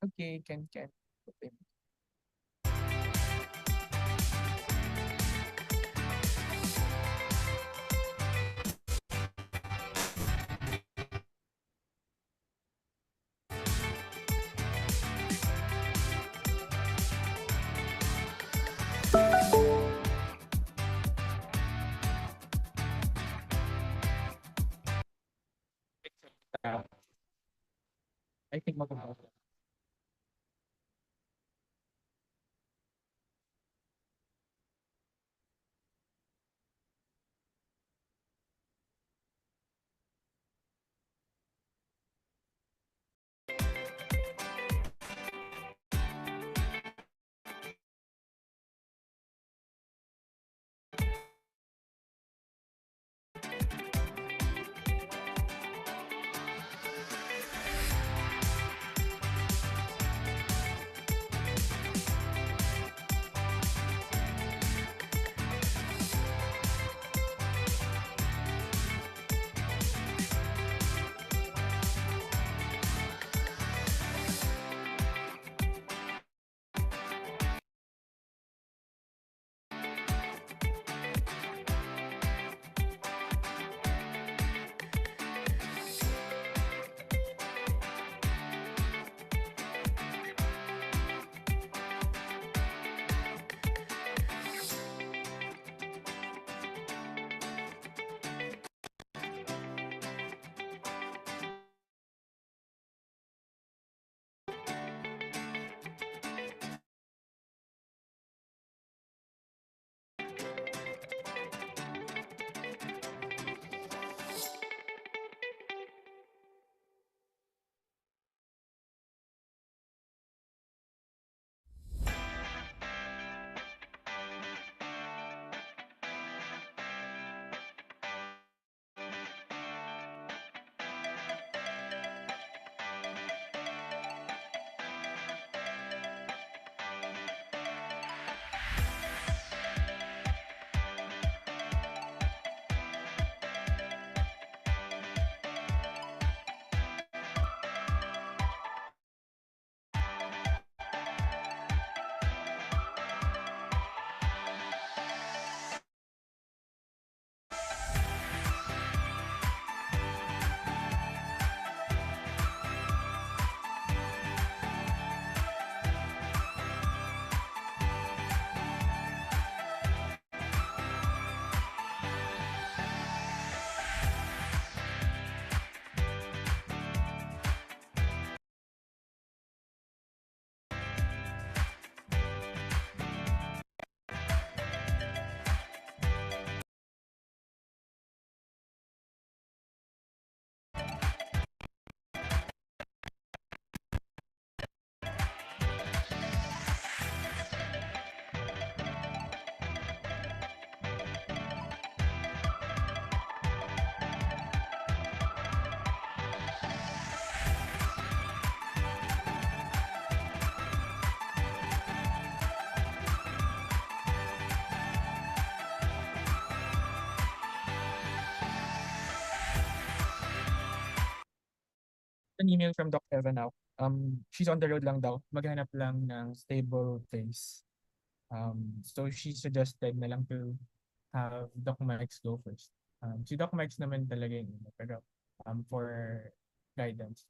Okay, can. Okay. I think maganda. An email from Doc Eva now. She's on the road lang daw. Maghanap lang ng stable place. So she suggested na lang to have Doc Mike's go first. Si Doc Mike's naman talaga yung pero for guidance.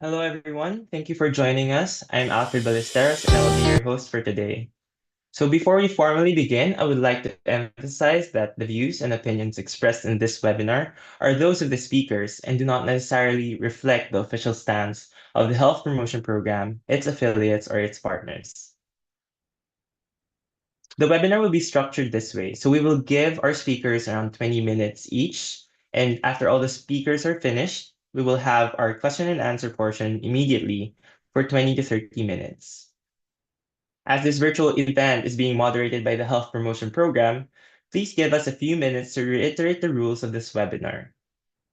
Hello, everyone. Thank you for joining us. I'm Alfred Ballesteros, and I will be your host for today. So, before we formally begin, I would like to emphasize that the views and opinions expressed in this webinar are those of the speakers and do not necessarily reflect the official stance of the Health Promotion Program, its affiliates, or its partners. The webinar will be structured this way. So, we will give our speakers around 20 minutes each. And after all the speakers are finished, we will have our question and answer portion immediately for 20 to 30 minutes. As this virtual event is being moderated by the Health Promotion Program, please give us a few minutes to reiterate the rules of this webinar.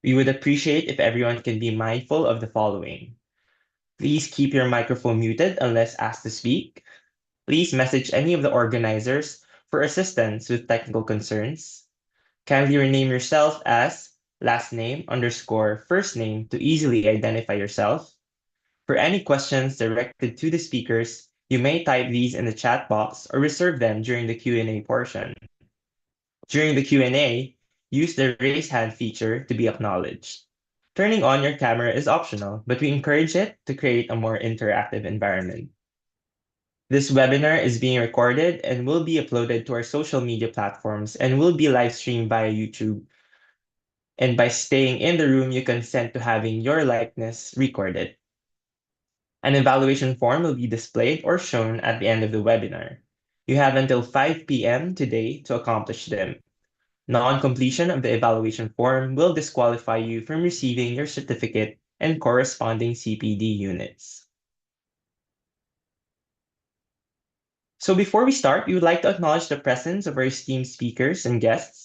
We would appreciate if everyone can be mindful of the following. Please keep your microphone muted unless asked to speak. Please message any of the organizers for assistance with technical concerns. Kindly rename yourself as last name underscore first name to easily identify yourself. For any questions directed to the speakers, you may type these in the chat box or reserve them during the Q&A portion. During the Q&A, use the raise hand feature to be acknowledged. Turning on your camera is optional, but we encourage it to create a more interactive environment. This webinar is being recorded and will be uploaded to our social media platforms and will be live streamed via YouTube. And by staying in the room, you consent to having your likeness recorded. An evaluation form will be displayed or shown at the end of the webinar. You have until 5 p.m. today to accomplish them. Non-completion of the evaluation form will disqualify you from receiving your certificate and corresponding CPD units. So before we start, we would like to acknowledge the presence of our esteemed speakers and guests.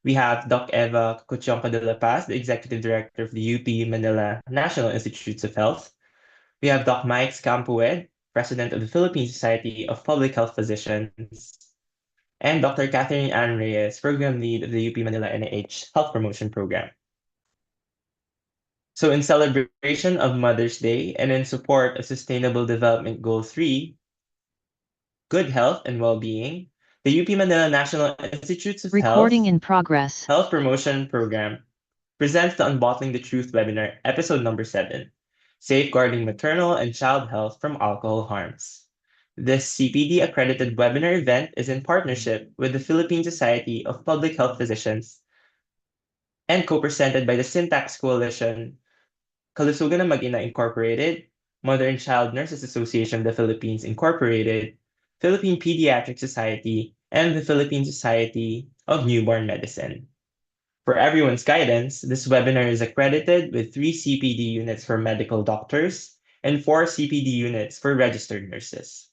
We have Doc Eva Cuchonca de la Paz, the Executive Director of the UP Manila National Institutes of Health. We have Doc Mike Campued, President of the Philippine Society of Public Health Physicians, and Dr. Catherine Ann Reyes, Program Lead of the UP Manila NIH Health Promotion Program. So in celebration of Mother's Day and in support of Sustainable Development Goal 3, good health and well-being, the UP Manila National Institutes of Recording Health in progress. Health Promotion Program presents the Unbottling the Truth webinar, episode number 7, Safeguarding Maternal and Child Health from Alcohol Harms. This CPD accredited webinar event is in partnership with the Philippine Society of Public Health Physicians and co-presented by the Syntax Coalition, Kalusgang Mag-Ina Incorporated, Mother and Child Nurses Association of the Philippines Incorporated, Philippine Pediatric Society, and the Philippine Society of Newborn Medicine. For everyone's guidance, this webinar is accredited with 3 CPD units for medical doctors and 4 CPD units for registered nurses.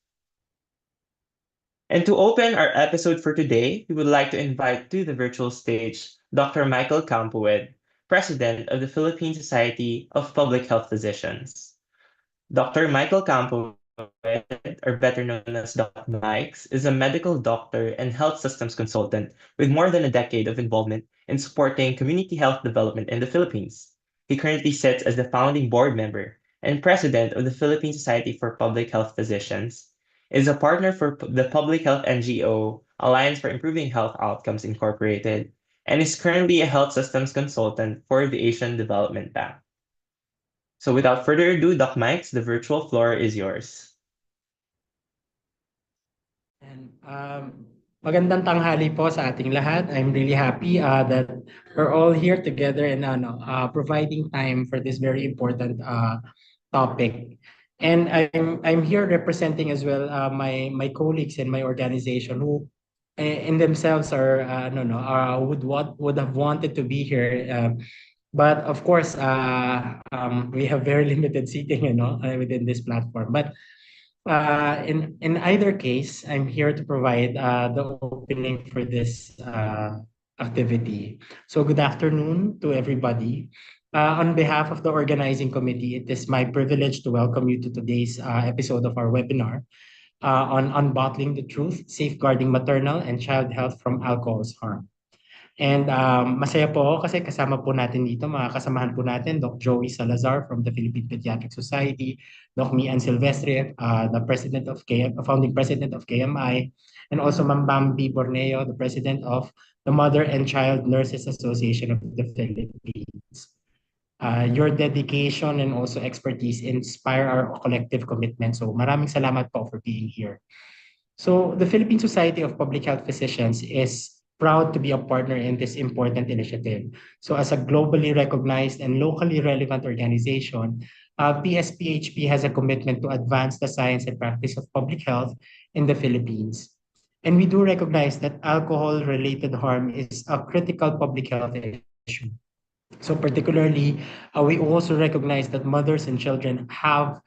And to open our episode for today, we would like to invite to the virtual stage Dr. Michael Campued, President of the Philippine Society of Public Health Physicians. Dr. Michael Campued, or better known as Doc Mikes, is a medical doctor and health systems consultant with more than a decade of involvement in supporting community health development in the Philippines. He currently sits as the founding board member and president of the Philippine Society for Public Health Physicians, is a partner for the public health NGO Alliance for Improving Health Outcomes Incorporated, and is currently a health systems consultant for the Asian Development Bank. So without further ado, Doc Mikes, the virtual floor is yours. And magandang tanghali po sa ating lahat. I'm really happy that we're all here together and providing time for this very important topic. And I'm here representing as well my colleagues in my organization who in themselves are would have wanted to be here. But of course, we have very limited seating, within this platform. But in either case, I'm here to provide the opening for this activity. So good afternoon to everybody. On behalf of the organizing committee, it is my privilege to welcome you to today's episode of our webinar on Unbottling the Truth, Safeguarding Maternal and Child Health from Alcohol's Harm. And masaya po ako kasi kasama po natin dito, mga kasamahan po natin, Doc Joey Salazar from the Philippine Pediatric Society, Doc Mian Silvestre, the president of founding president of KMI, and also Ma'am Bambi Borneo, the president of the Mother and Child Nurses Association of the Philippines. Your dedication and also expertise inspire our collective commitment. So maraming salamat po for being here. So the Philippine Society of Public Health Physicians is proud to be a partner in this important initiative. So as a globally recognized and locally relevant organization, PSPHP has a commitment to advance the science and practice of public health in the Philippines. And we do recognize that alcohol-related harm is a critical public health issue. So particularly, we also recognize that mothers and children have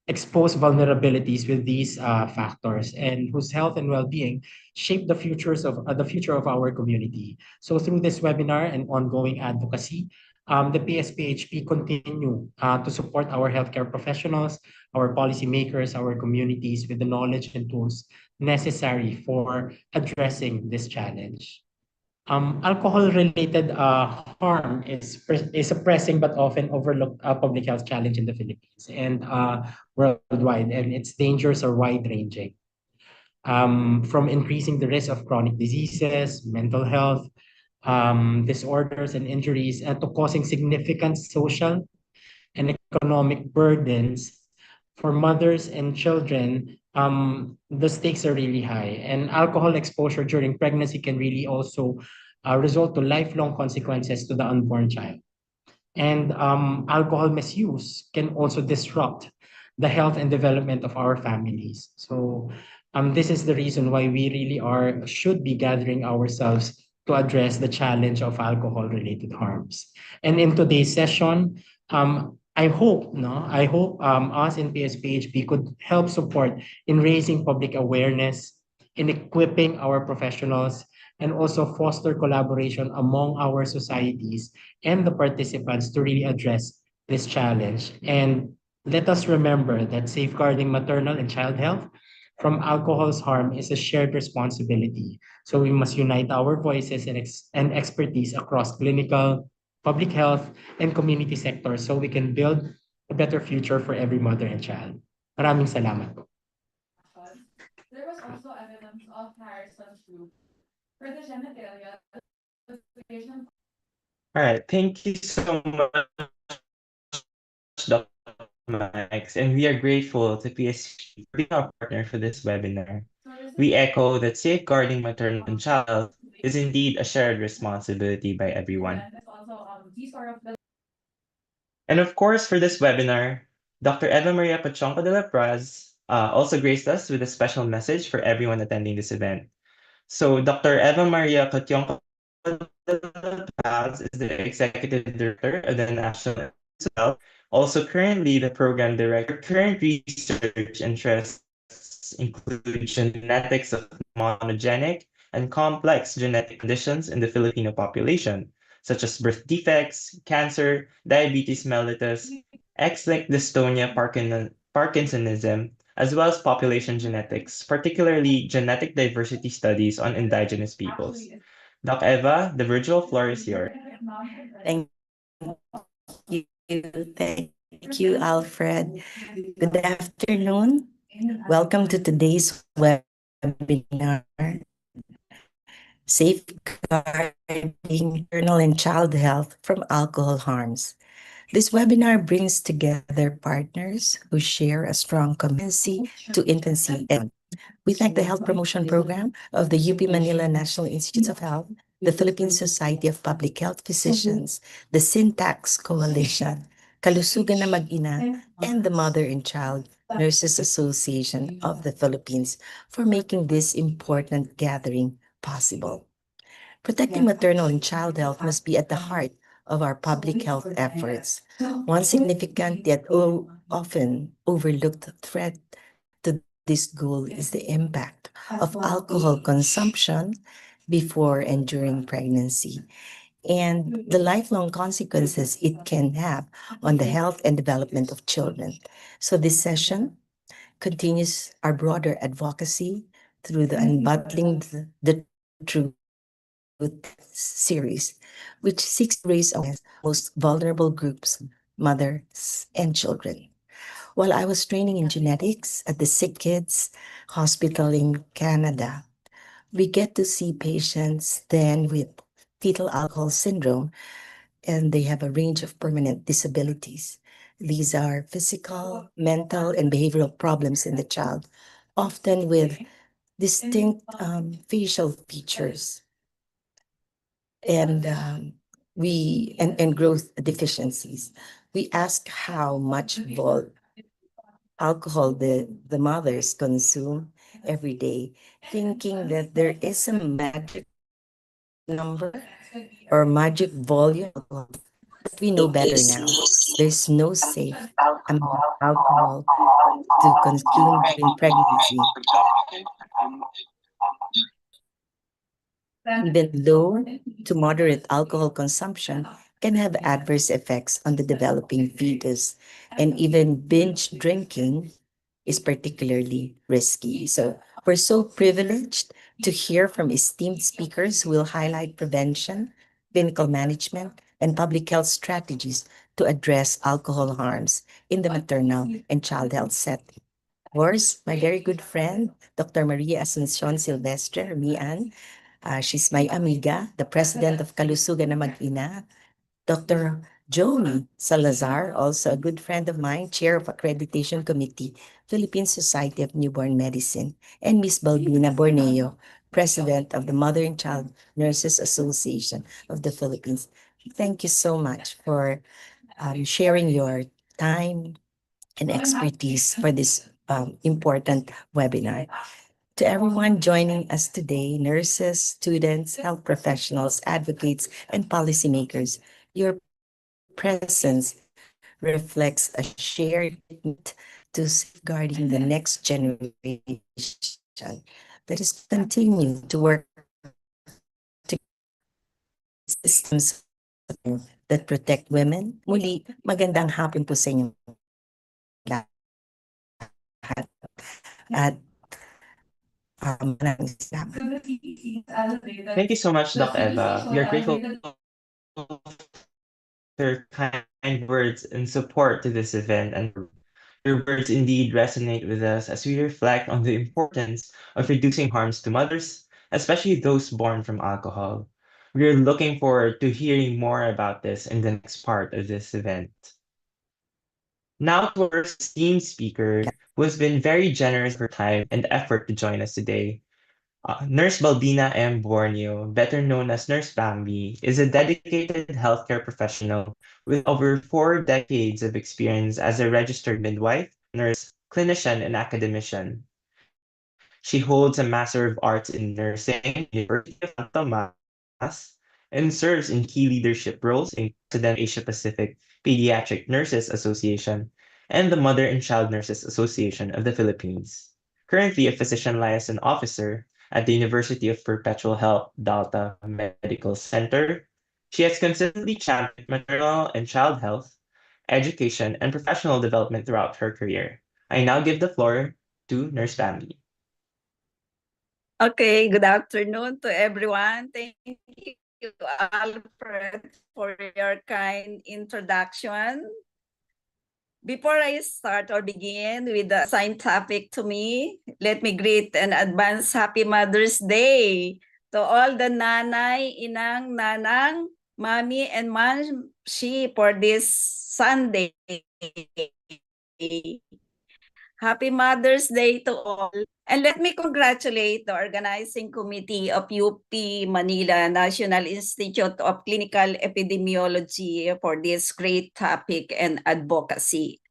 exposed vulnerabilities with these factors and whose health and well-being shape the future of our community. So through this webinar and ongoing advocacy, the PSPHP continue to support our healthcare professionals, our policymakers, our communities with the knowledge and tools necessary for addressing this challenge. Alcohol-related harm is a pressing but often overlooked public health challenge in the Philippines and worldwide, and its dangers are wide-ranging. From increasing the risk of chronic diseases, mental health disorders and injuries, and to causing significant social and economic burdens for mothers and children, the stakes are really high. And alcohol exposure during pregnancy can really also result to lifelong consequences to the unborn child. And alcohol misuse can also disrupt the health and development of our families. So this is the reason why we really should be gathering ourselves to address the challenge of alcohol-related harms. And in today's session, I hope us in PSPHP could help support in raising public awareness, in equipping our professionals, and also foster collaboration among our societies and the participants to really address this challenge. And let us remember that safeguarding maternal and child health from alcohol's harm is a shared responsibility. So we must unite our voices and expertise across clinical, public health, and community sectors so we can build a better future for every mother and child. Maraming salamat po. There was also evidence of Harrison's group for the genitalia investigation. All right, thank you so much, Dr. Max, and we are grateful to PSP for being our partner for this webinar. We echo that safeguarding maternal and child health is indeed a shared responsibility by everyone. And of course, for this webinar, Dr. Eva Maria Pachonco de la Praz also graced us with a special message for everyone attending this event. So Dr. Eva Maria Pachonco de la Praz is the Executive Director of the National Institute of Health, also currently the Program Director. Current research interests include genetics of monogenic and complex genetic conditions in the Filipino population, such as birth defects, cancer, diabetes mellitus, X-linked dystonia, Parkinsonism, as well as population genetics, particularly genetic diversity studies on indigenous peoples. Doc Eva, the virtual floor is yours. Thank you. Thank you, Alfred. Good afternoon. Welcome to today's webinar, Safeguarding Maternal and Child Health from Alcohol Harms. This webinar brings together partners who share a strong commitment to infancy and we thank the Health Promotion Program of the UP Manila National Institutes of Health, the Philippine Society of Public Health Physicians, the Syntax Coalition, Kalusgang Mag-Ina, and the Mother and Child Nurses Association of the Philippines for making this important gathering possible. Protecting maternal and child health must be at the heart of our public health efforts. One significant yet often overlooked threat to this goal is the impact of alcohol consumption before and during pregnancy and the lifelong consequences it can have on the health and development of children. So this session continues our broader advocacy through the Unbottling the Truth series, which seeks to raise awareness of most vulnerable groups, mothers and children. While I was training in genetics at the Sick Kids Hospital in Canada, we get to see patients then with fetal alcohol syndrome and they have a range of permanent disabilities. These are physical, mental, and behavioral problems in the child, often with distinct facial features and and growth deficiencies. We ask how much alcohol the mothers consume every day, thinking that there is a magic number or magic volume. But we know better now. There's no safe amount of alcohol to consume during pregnancy. Even low to moderate alcohol consumption can have adverse effects on the developing fetus, and even binge drinking is particularly risky. So we're so privileged to hear from esteemed speakers who will highlight prevention, clinical management, and public health strategies to address alcohol harms in the maternal and child health setting. Of course, my very good friend, Dr. Maria Asuncion Silvestre, Mian. She's my amiga, the president of Kalusgang Mag-Ina. Dr. Jose Salazar, also a good friend of mine, chair of Accreditation Committee, Philippine Society of Newborn Medicine, and Miss Balbina Borneo, president of the Mother and Child Nurses Association of the Philippines. Thank you so much for sharing your time and expertise for this important webinar. To everyone joining us today, nurses, students, health professionals, advocates, and policymakers, your presence reflects a shared commitment to safeguarding the next generation. Let us continue to work to systems that protect women. Muli, magandang hapon po sa inyo lahat. At maraming salamat. Thank you so much, Doc Eva. We are grateful for your kind words and support to this event, and your words indeed resonate with us as we reflect on the importance of reducing harms to mothers, especially those born from alcohol. We are looking forward to hearing more about this in the next part of this event. Now to our esteemed speaker, who has been very generous of her time and effort to join us today. Nurse Balbina M. Borneo, better known as Nurse Bambi, is a dedicated healthcare professional with over 4 decades of experience as a registered midwife, nurse, clinician, and academician. She holds a Master of Arts in Nursing, University of San Tomas, and serves in key leadership roles in President Asia Pacific Pediatric Nurses Association and the Mother and Child Nurses Association of the Philippines. Currently a physician liaison officer at the University of Perpetual Health Delta Medical Center, she has consistently championed maternal and child health, education, and professional development throughout her career. I now give the floor to Nurse Bambi. Okay, good afternoon to everyone. Thank you, Alfred, for your kind introduction. Before I start or begin with the assigned topic to me, let me greet and advance Happy Mother's Day to all the nanay, inang, nanang, mommy, and manshi for this Sunday. Happy Mother's Day to all. And let me congratulate the organizing committee of UP Manila National Institute of Clinical Epidemiology for this great topic and advocacy.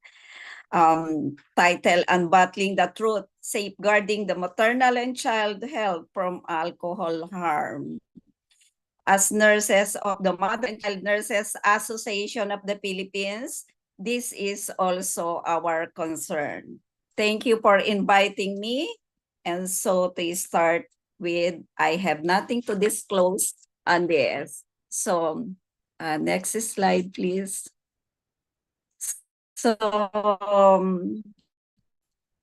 Title, Unbottling the Truth, Safeguarding the Maternal and Child Health from Alcohol Harm. As nurses of the Mother and Child Nurses Association of the Philippines, this is also our concern. Thank you for inviting me. And so to start with, I have nothing to disclose on this. So next slide, please. So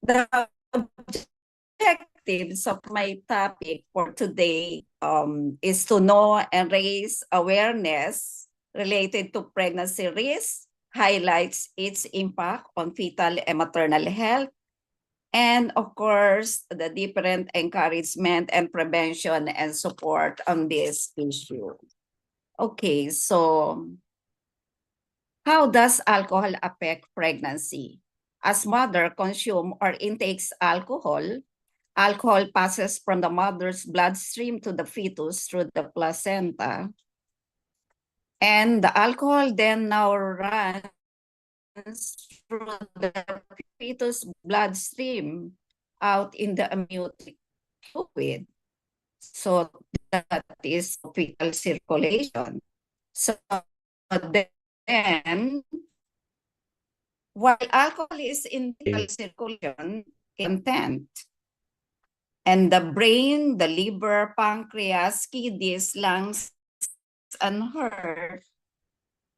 the objectives of my topic for today is to know and raise awareness related to pregnancy risk, highlights its impact on fetal and maternal health, and of course, the different encouragement and prevention and support on this issue. Okay, so How does alcohol affect pregnancy? As mother consume or intakes alcohol, alcohol passes from the mother's bloodstream to the fetus through the placenta. And the alcohol then now runs through the fetus bloodstream out in the amniotic fluid. So that is fetal circulation. So then, while alcohol is in fetal circulation, content, and the brain, the liver, pancreas, kidneys, lungs, and heart,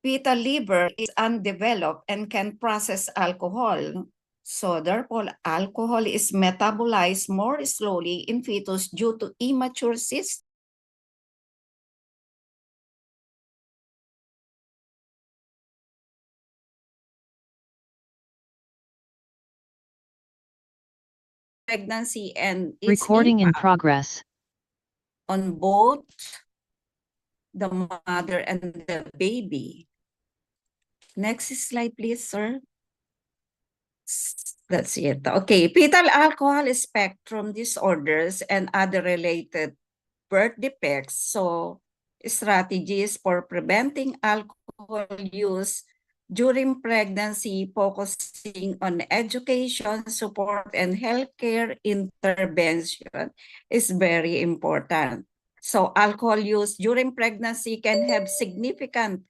fetal liver is undeveloped and can process alcohol. So therefore, alcohol is metabolized more slowly in fetus due to immature system. Pregnancy and its Recording in impact progress. on both the mother and the baby. Next slide, please, sir. That's it. Okay, fetal alcohol spectrum disorders and other related birth defects. So strategies for preventing alcohol use during pregnancy, focusing on education, support, and healthcare intervention is very important. So alcohol use during pregnancy can have significant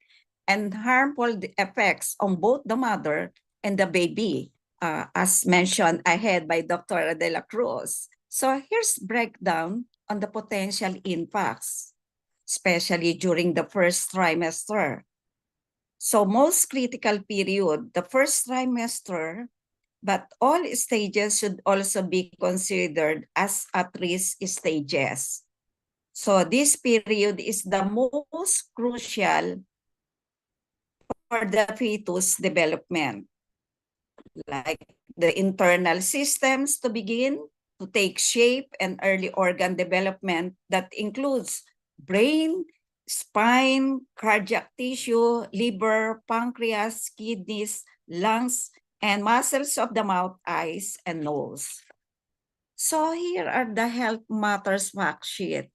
and harmful effects on both the mother and the baby, as mentioned ahead by Dr. De La Cruz. So here's breakdown on the potential impacts, especially during the first trimester. So most critical period, the first trimester, but all stages should also be considered as at-risk stages. So this period is the most crucial for the fetus development, like the internal systems to begin to take shape and early organ development that includes brain, spine, cardiac tissue, liver, pancreas, kidneys, lungs, and muscles of the mouth, eyes, and nose. So here are the health matters fact sheet.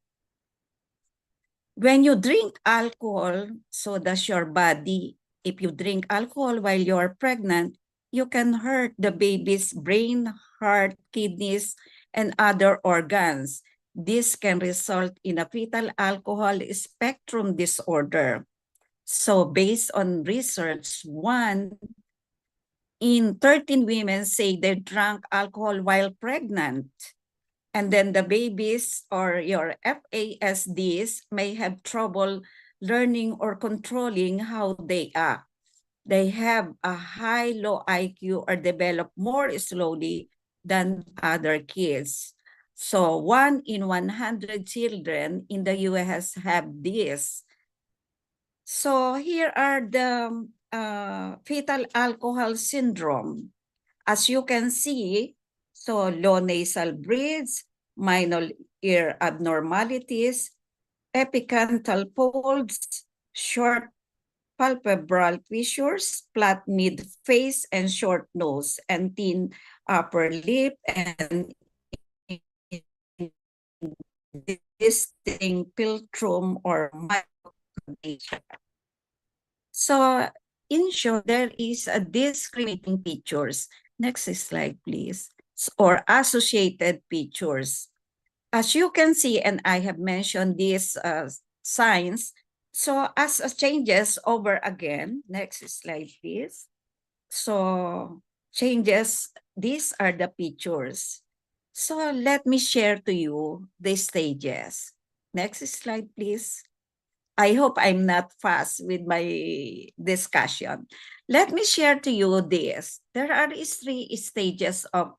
When you drink alcohol, so does your body. If you drink alcohol while you're pregnant, you can hurt the baby's brain, heart, kidneys, and other organs. This can result in a fetal alcohol spectrum disorder. So based on research, 1 in 13 women say they drank alcohol while pregnant. And then the babies or your FASDs may have trouble learning or controlling how they act. They have a high, low IQ or develop more slowly than other kids. So 1 in 100 children in the US have this. So here are the fetal alcohol syndrome. As you can see, so low nasal breaths, minor ear abnormalities, epicanthal folds, short palpebral fissures, flat mid-face and short nose, and thin upper lip, and distinct philtrum or micronesia. So in short, there is a discriminating features. Next slide, please. Or associated features. As you can see, and I have mentioned these signs, so as changes over again, next slide, please. So changes, these are the features. So let me share to you the stages. Next slide, please. I hope I'm not fast with my discussion. Let me share to you this. There are 3 stages of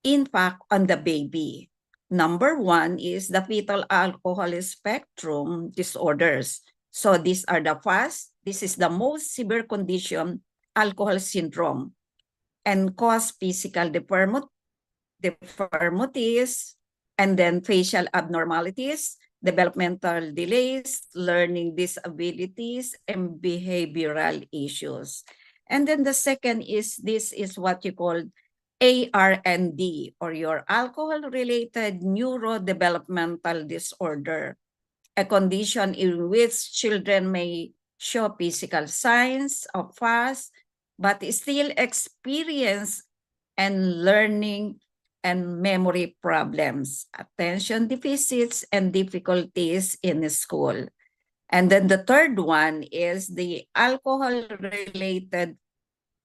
impact on the baby. Number 1 is the fetal alcohol spectrum disorders. So these are the fast. This is the most severe condition, alcohol syndrome, and cause physical deformities, and then facial abnormalities, developmental delays, learning disabilities, and behavioral issues. And then the second is, this is what you call ARND, or your alcohol-related neurodevelopmental disorder, a condition in which children may show physical signs of fast, but still experience and learning and memory problems, attention deficits, and difficulties in school. And then the third one is the alcohol-related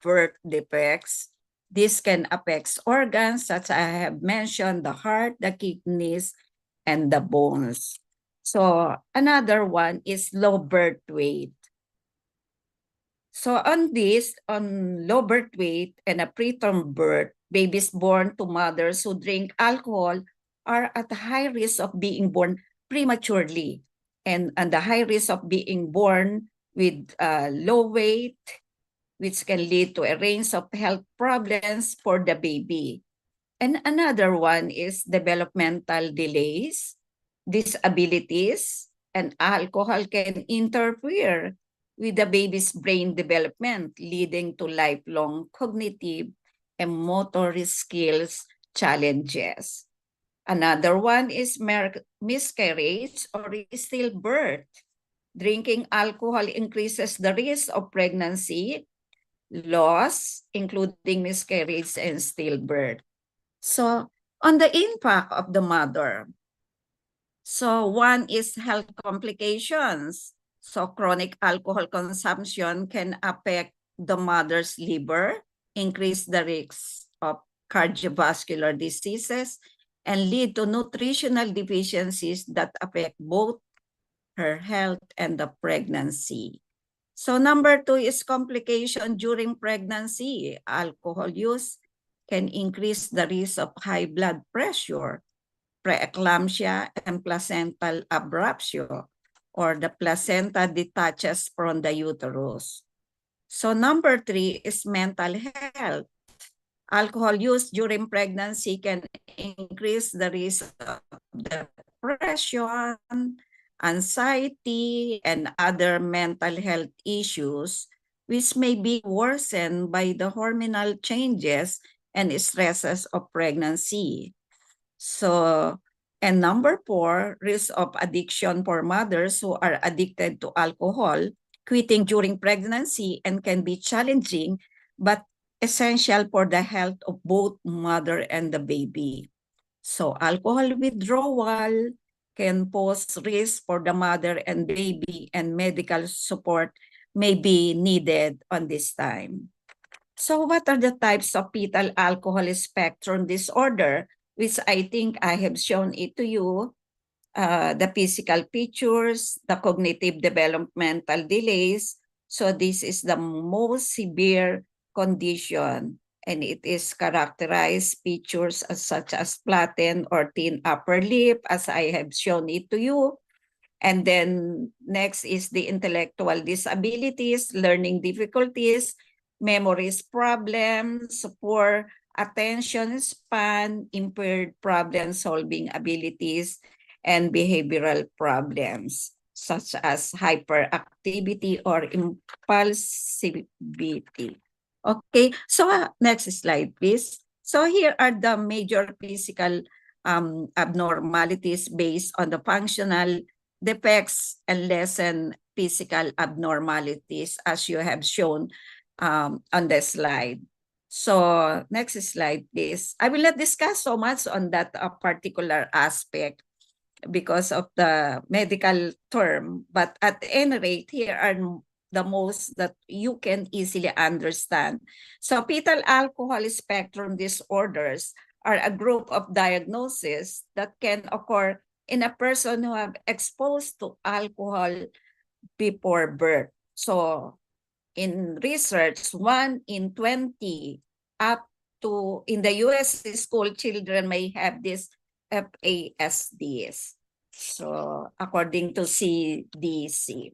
birth defects. This can affect organs such as I have mentioned, the heart, the kidneys, and the bones. So another one is low birth weight. So on low birth weight and a preterm birth, babies born to mothers who drink alcohol are at high risk of being born prematurely, and the high risk of being born with low weight, which can lead to a range of health problems for the baby. And another one is developmental delays, disabilities, and alcohol can interfere with the baby's brain development, leading to lifelong cognitive and motor skills challenges. Another one is miscarriage or stillbirth. Drinking alcohol increases the risk of pregnancy, loss, including miscarriage and stillbirth. So, on the impact of the mother, so one is health complications. So chronic alcohol consumption can affect the mother's liver, increase the risk of cardiovascular diseases, and lead to nutritional deficiencies that affect both her health and the pregnancy. So number 2 is complication during pregnancy. Alcohol use can increase the risk of high blood pressure, preeclampsia, and placental abruptio, or the placenta detaches from the uterus. So number 3 is mental health. Alcohol use during pregnancy can increase the risk of depression, anxiety, and other mental health issues, which may be worsened by the hormonal changes and stresses of pregnancy. So, and number 4, risk of addiction for mothers who are addicted to alcohol, quitting during pregnancy and can be challenging, but essential for the health of both mother and the baby. So alcohol withdrawal can pose risk for the mother and baby, and medical support may be needed on this time. So what are the types of fetal alcohol spectrum disorder, which I think I have shown it to you? The physical features, the cognitive developmental delays. So this is the most severe condition, and it is characterized features such as flattened or thin upper lip, as I have shown it to you. And then next is the intellectual disabilities, learning difficulties, memories problems, poor attention span, impaired problem-solving abilities, and behavioral problems such as hyperactivity or impulsivity. Okay, so next slide, please. So here are the major physical abnormalities based on the functional defects and lessen physical abnormalities, as you have shown on the slide. So next slide, please. I will not discuss so much on that particular aspect because of the medical term, but at any rate, here are the most that you can easily understand. So fetal alcohol spectrum disorders are a group of diagnoses that can occur in a person who have exposed to alcohol before birth. So in research, 1 in 20 up to in the US school children may have this FASDs. So according to CDC.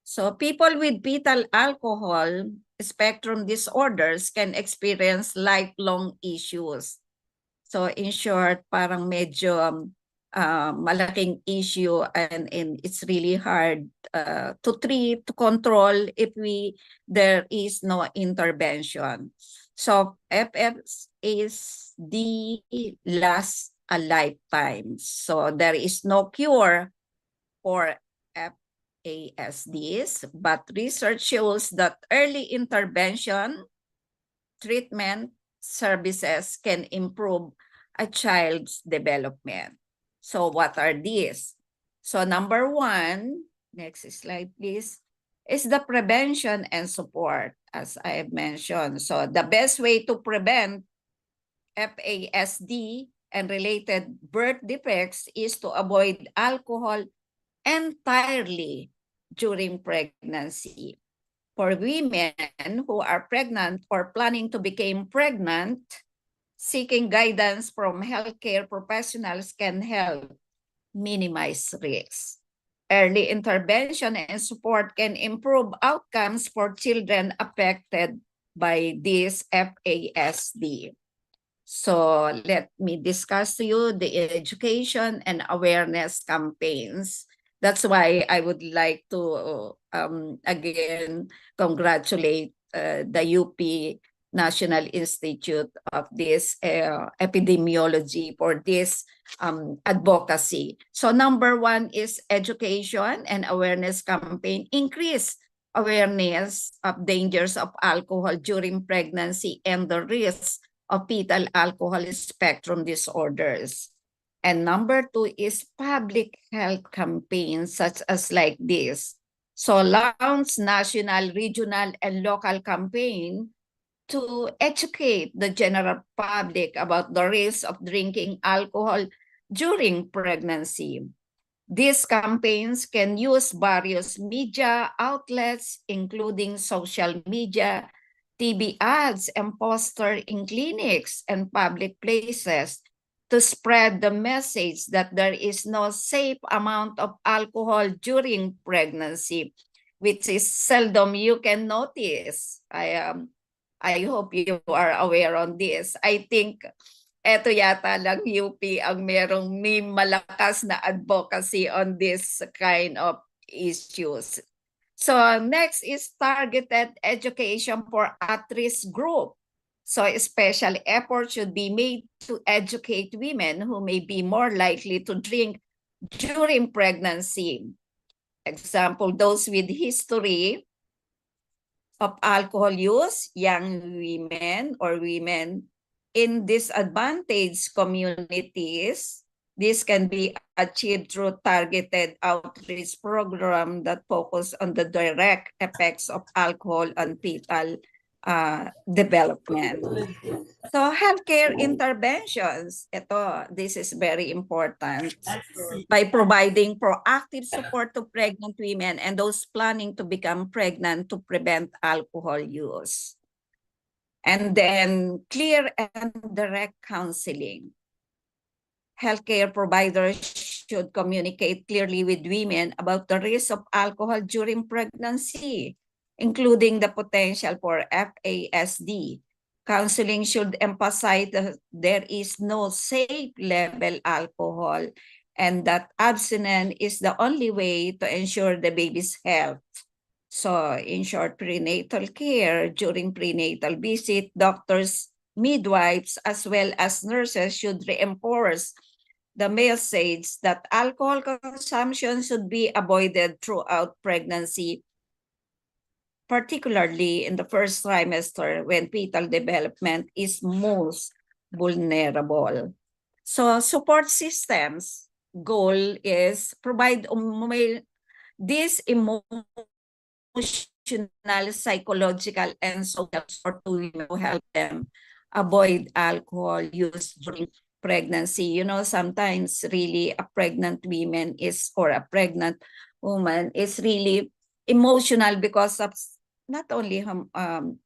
So people with fetal alcohol spectrum disorders can experience lifelong issues. So in short, parang medyo malaking issue, and it's really hard to treat, to control if there is no intervention. So FFSD lasts a lifetime. So there is no cure for FASDs, but research shows that early intervention, treatment, services can improve a child's development. So what are these? So number one, next slide please, is the prevention and support, as I have mentioned. So the best way to prevent FASD and related birth defects is to avoid alcohol entirely during pregnancy. For women who are pregnant or planning to become pregnant, seeking guidance from healthcare professionals can help minimize risks. Early intervention and support can improve outcomes for children affected by this FASD. So let me discuss to you the education and awareness campaigns. That's why I would like to again congratulate the UP National Institute of this epidemiology for this advocacy. So number one is education and awareness campaign. Increase awareness of dangers of alcohol during pregnancy and the risks of fetal alcohol spectrum disorders. And number two is public health campaigns such as like this. So launch national, regional, and local campaign to educate the general public about the risks of drinking alcohol during pregnancy. These campaigns can use various media outlets, including social media, TV ads, and posters in clinics and public places to spread the message that there is no safe amount of alcohol during pregnancy, which is seldom you can notice. I hope you are aware on this. I think eto yata lang UP ang may malakas na advocacy on this kind of issues. So next is targeted education for at-risk group. So special effort should be made to educate women who may be more likely to drink during pregnancy. Example, those with history of alcohol use, young women or women in disadvantaged communities. This can be achieved through targeted outreach program that focus on the direct effects of alcohol on fetal development. So healthcare interventions, this is very important. By providing proactive support to pregnant women and those planning to become pregnant to prevent alcohol use. And then clear and direct counseling. Healthcare providers should communicate clearly with women about the risk of alcohol during pregnancy, including the potential for FASD. Counseling should emphasize that there is no safe level alcohol and that abstinence is the only way to ensure the baby's health. So in short, prenatal care, during prenatal visit, doctors, midwives, as well as nurses should reinforce the message that alcohol consumption should be avoided throughout pregnancy, particularly in the first trimester when fetal development is most vulnerable. So support systems goal is provide this emotional, psychological, and social support to women to help them avoid alcohol use during pregnancy. You know, sometimes really a pregnant woman is, or a pregnant woman is really emotional because of not only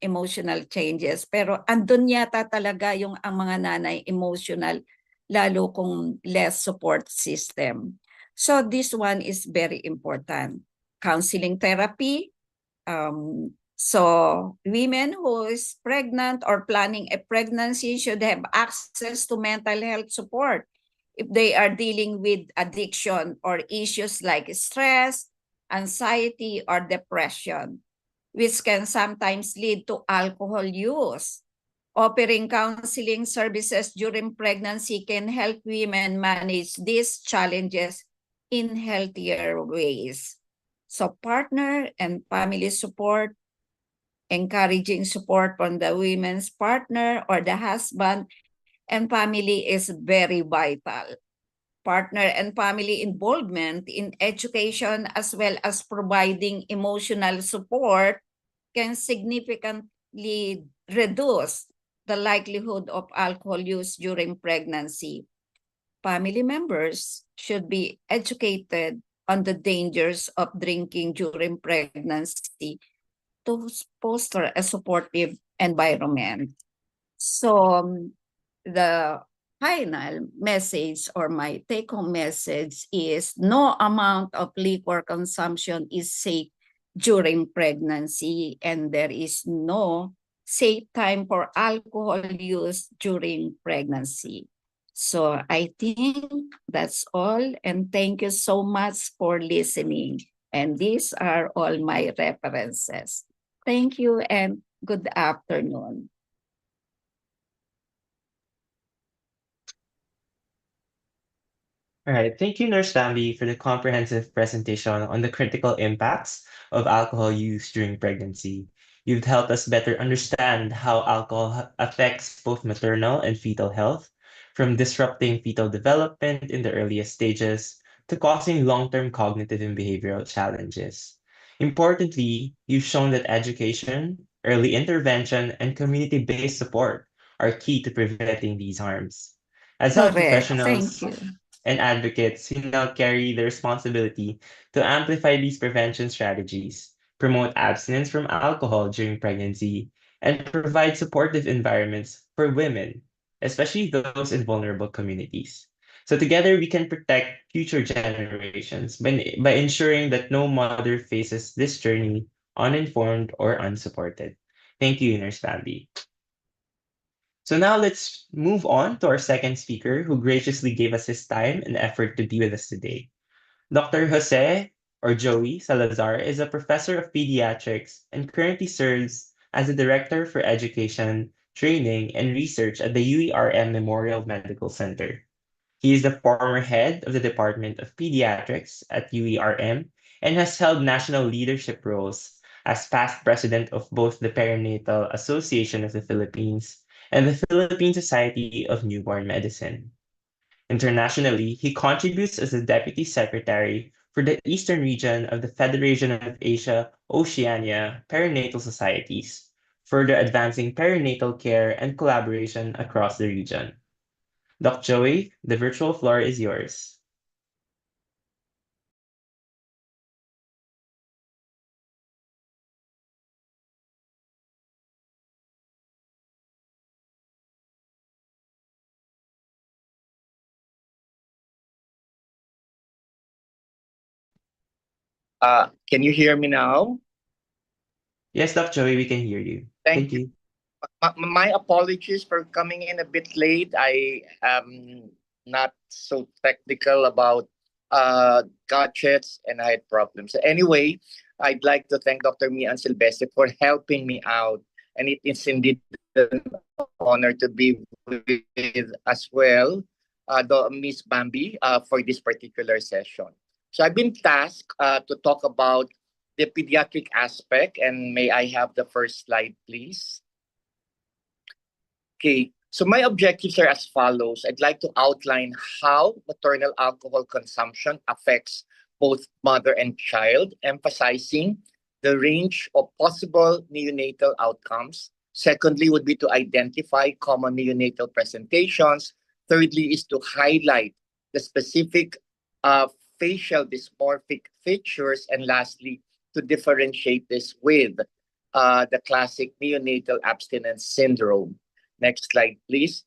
emotional changes, pero andun yata talaga yung ang mga nanay emotional, lalo kung less support system. So this one is very important. Counseling therapy. So women who is pregnant or planning a pregnancy should have access to mental health support, if they are dealing with addiction or issues like stress, anxiety, or depression, which can sometimes lead to alcohol use. Offering counseling services during pregnancy can help women manage these challenges in healthier ways. So partner and family support, encouraging support from the women's partner or the husband and family is very vital. Partner and family involvement in education as well as providing emotional support can significantly reduce the likelihood of alcohol use during pregnancy. Family members should be educated on the dangers of drinking during pregnancy to foster a supportive environment. So the final message or my take-home message is no amount of liquor consumption is safe during pregnancy, and there is no safe time for alcohol use during pregnancy. So I think that's all, and thank you so much for listening. And these are all my references. Thank you and good afternoon. All right, thank you, Nurse Bambi, for the comprehensive presentation on the critical impacts of alcohol use during pregnancy. You've helped us better understand how alcohol affects both maternal and fetal health, from disrupting fetal development in the earliest stages to causing long-term cognitive and behavioral challenges. Importantly, you've shown that education, early intervention, and community-based support are key to preventing these harms. As health Correct. Thank professionals, you. and advocates who now carry the responsibility to amplify these prevention strategies, promote abstinence from alcohol during pregnancy, and provide supportive environments for women, especially those in vulnerable communities. So together we can protect future generations by ensuring that no mother faces this journey uninformed or unsupported. Thank you, Nurse Bambi. So now let's move on to our second speaker who graciously gave us his time and effort to be with us today. Dr. Jose, or Joey Salazar, is a professor of pediatrics and currently serves as the Director for Education, Training, and Research at the UERM Memorial Medical Center. He is the former head of the Department of Pediatrics at UERM and has held national leadership roles as past president of both the Perinatal Association of the Philippines and the Philippine Society of Newborn Medicine. Internationally, he contributes as the Deputy Secretary for the Eastern region of the Federation of Asia Oceania Perinatal Societies, further advancing perinatal care and collaboration across the region. Doc Joey, the virtual floor is yours. Can you hear me now? Yes, Doc Joey, we can hear you. Thank you. My apologies for coming in a bit late. I am not so technical about gadgets and I had problems. Anyway, I'd like to thank Dr. Mian Silvestre for helping me out. And it is indeed an honor to be with as well, Miss Bambi, for this particular session. So I've been tasked to talk about the pediatric aspect, and may I have the first slide, please? Okay, so my objectives are as follows. I'd like to outline how maternal alcohol consumption affects both mother and child, emphasizing the range of possible neonatal outcomes. Secondly, would be to identify common neonatal presentations. Thirdly, is to highlight the specific facial dysmorphic features. And lastly, to differentiate this with the classic neonatal abstinence syndrome. Next slide, please.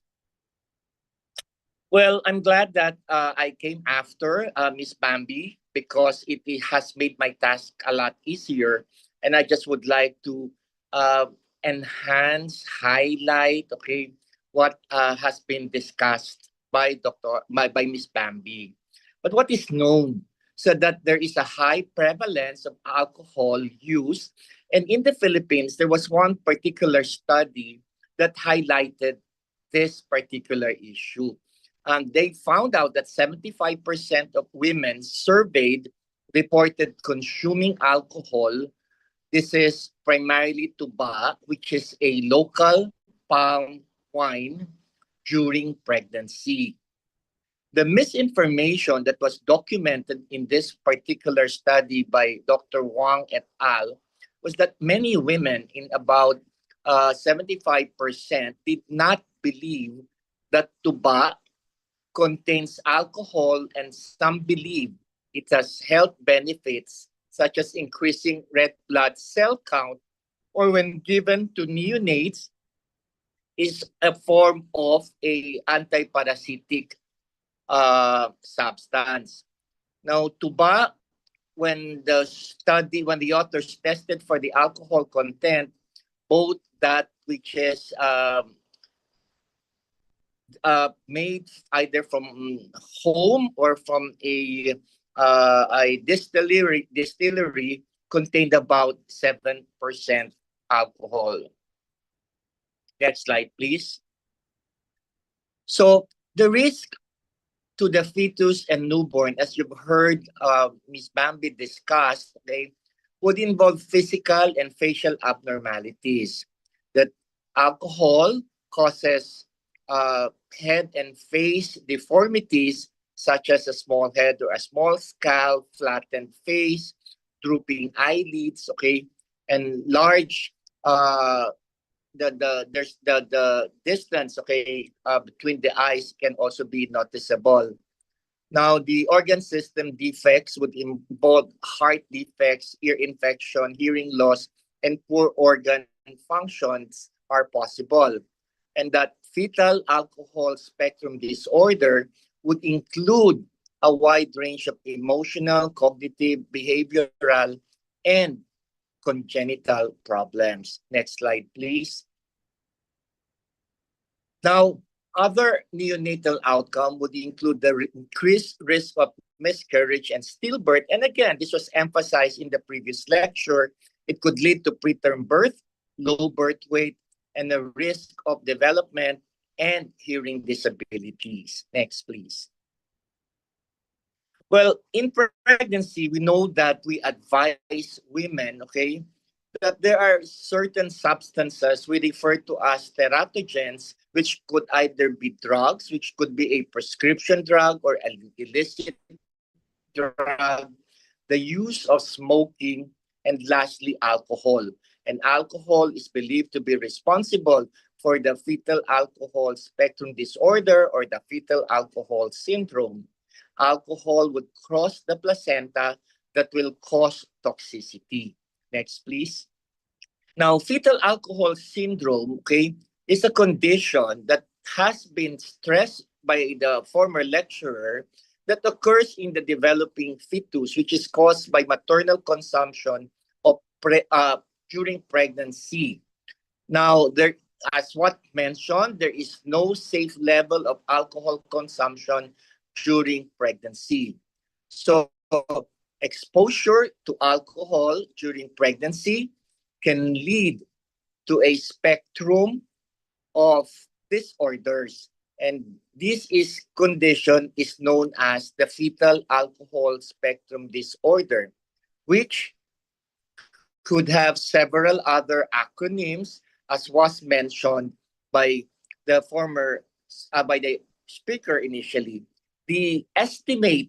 Well, I'm glad that I came after Miss Bambi because it has made my task a lot easier. And I just would like to enhance, highlight, okay, what has been discussed by Miss Bambi. But what is known? So that there is a high prevalence of alcohol use. And in the Philippines, there was one particular study that highlighted this particular issue. They found out that 75% of women surveyed reported consuming alcohol. This is primarily tuba, which is a local palm wine during pregnancy. The misinformation that was documented in this particular study by Dr. Wang et al. Was that many women, in about 75%, did not believe that tuba contains alcohol, and some believe it has health benefits such as increasing red blood cell count, or when given to neonates, is a form of a antiparasitic substance. Now, tuba, when the authors tested for the alcohol content, both that which is made either from home or from a distillery contained about 7% alcohol. Next slide, please. So the risk to the fetus and newborn, as you've heard Ms. Bambi discuss, okay, would involve physical and facial abnormalities. That alcohol causes head and face deformities such as a small head or a small scalp, flattened face, drooping eyelids, okay, and large the distance, okay, between the eyes can also be noticeable. Now, the organ system defects would involve heart defects, ear infection, hearing loss, and poor organ functions are possible. And that fetal alcohol spectrum disorder would include a wide range of emotional, cognitive, behavioral, and congenital problems. Next slide, please. Now, other neonatal outcome would include the increased risk of miscarriage and stillbirth. And again, this was emphasized in the previous lecture. It could lead to preterm birth, low birth weight, and the risk of development and hearing disabilities. Next, please. Well, in pregnancy, we know that we advise women, okay, that there are certain substances we refer to as teratogens, which could either be drugs, which could be a prescription drug or an illicit drug, the use of smoking, and lastly, alcohol. And alcohol is believed to be responsible for the fetal alcohol spectrum disorder or the fetal alcohol syndrome. Alcohol would cross the placenta that will cause toxicity. Next, please. Now, fetal alcohol syndrome, okay, is a condition that has been stressed by the former lecturer that occurs in the developing fetus, which is caused by maternal consumption of during pregnancy. Now, as what mentioned, there is no safe level of alcohol consumption during pregnancy. So, exposure to alcohol during pregnancy can lead to a spectrum of disorders. And condition is known as the fetal alcohol spectrum disorder, which could have several other acronyms, as was mentioned by the speaker initially. The estimate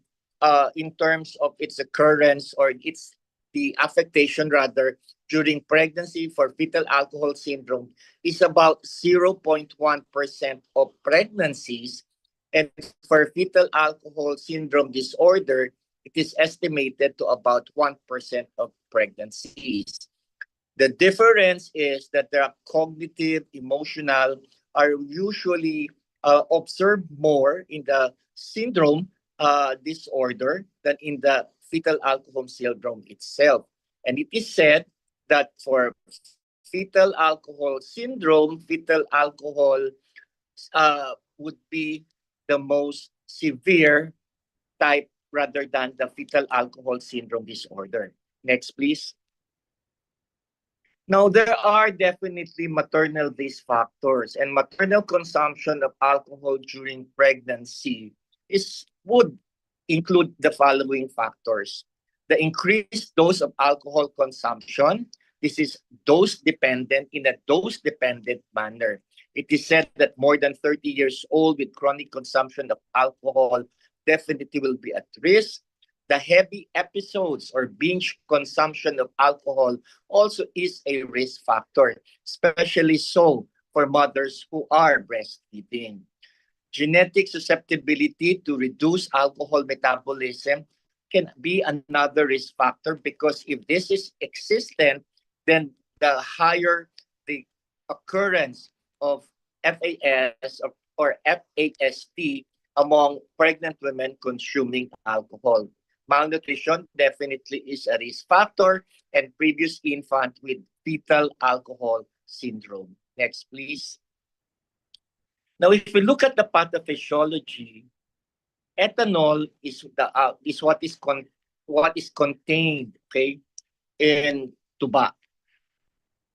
in terms of its occurrence or the affectation rather during pregnancy for fetal alcohol syndrome is about 0.1% of pregnancies. And for fetal alcohol syndrome disorder, it is estimated to about 1% of pregnancies. The difference is that the cognitive, emotional are usually observed more in the syndrome disorder than in the fetal alcohol syndrome itself. And it is said that for fetal alcohol syndrome, fetal alcohol would be the most severe type rather than the fetal alcohol syndrome disorder. Next, please. Now, there are definitely maternal risk factors, and maternal consumption of alcohol during pregnancy would include the following factors. The increased dose of alcohol consumption. This is dose dependent in a dose dependent manner. It is said that more than 30 years old with chronic consumption of alcohol definitely will be at risk. The heavy episodes or binge consumption of alcohol also is a risk factor, especially so for mothers who are breastfeeding. Genetic susceptibility to reduce alcohol metabolism can be another risk factor because if this is existent, then the higher the occurrence of FAS or FAST among pregnant women consuming alcohol. Malnutrition definitely is a risk factor, and previous infant with fetal alcohol syndrome. Next, please. Now, if we look at the pathophysiology, ethanol is what is contained, okay, in tobacco,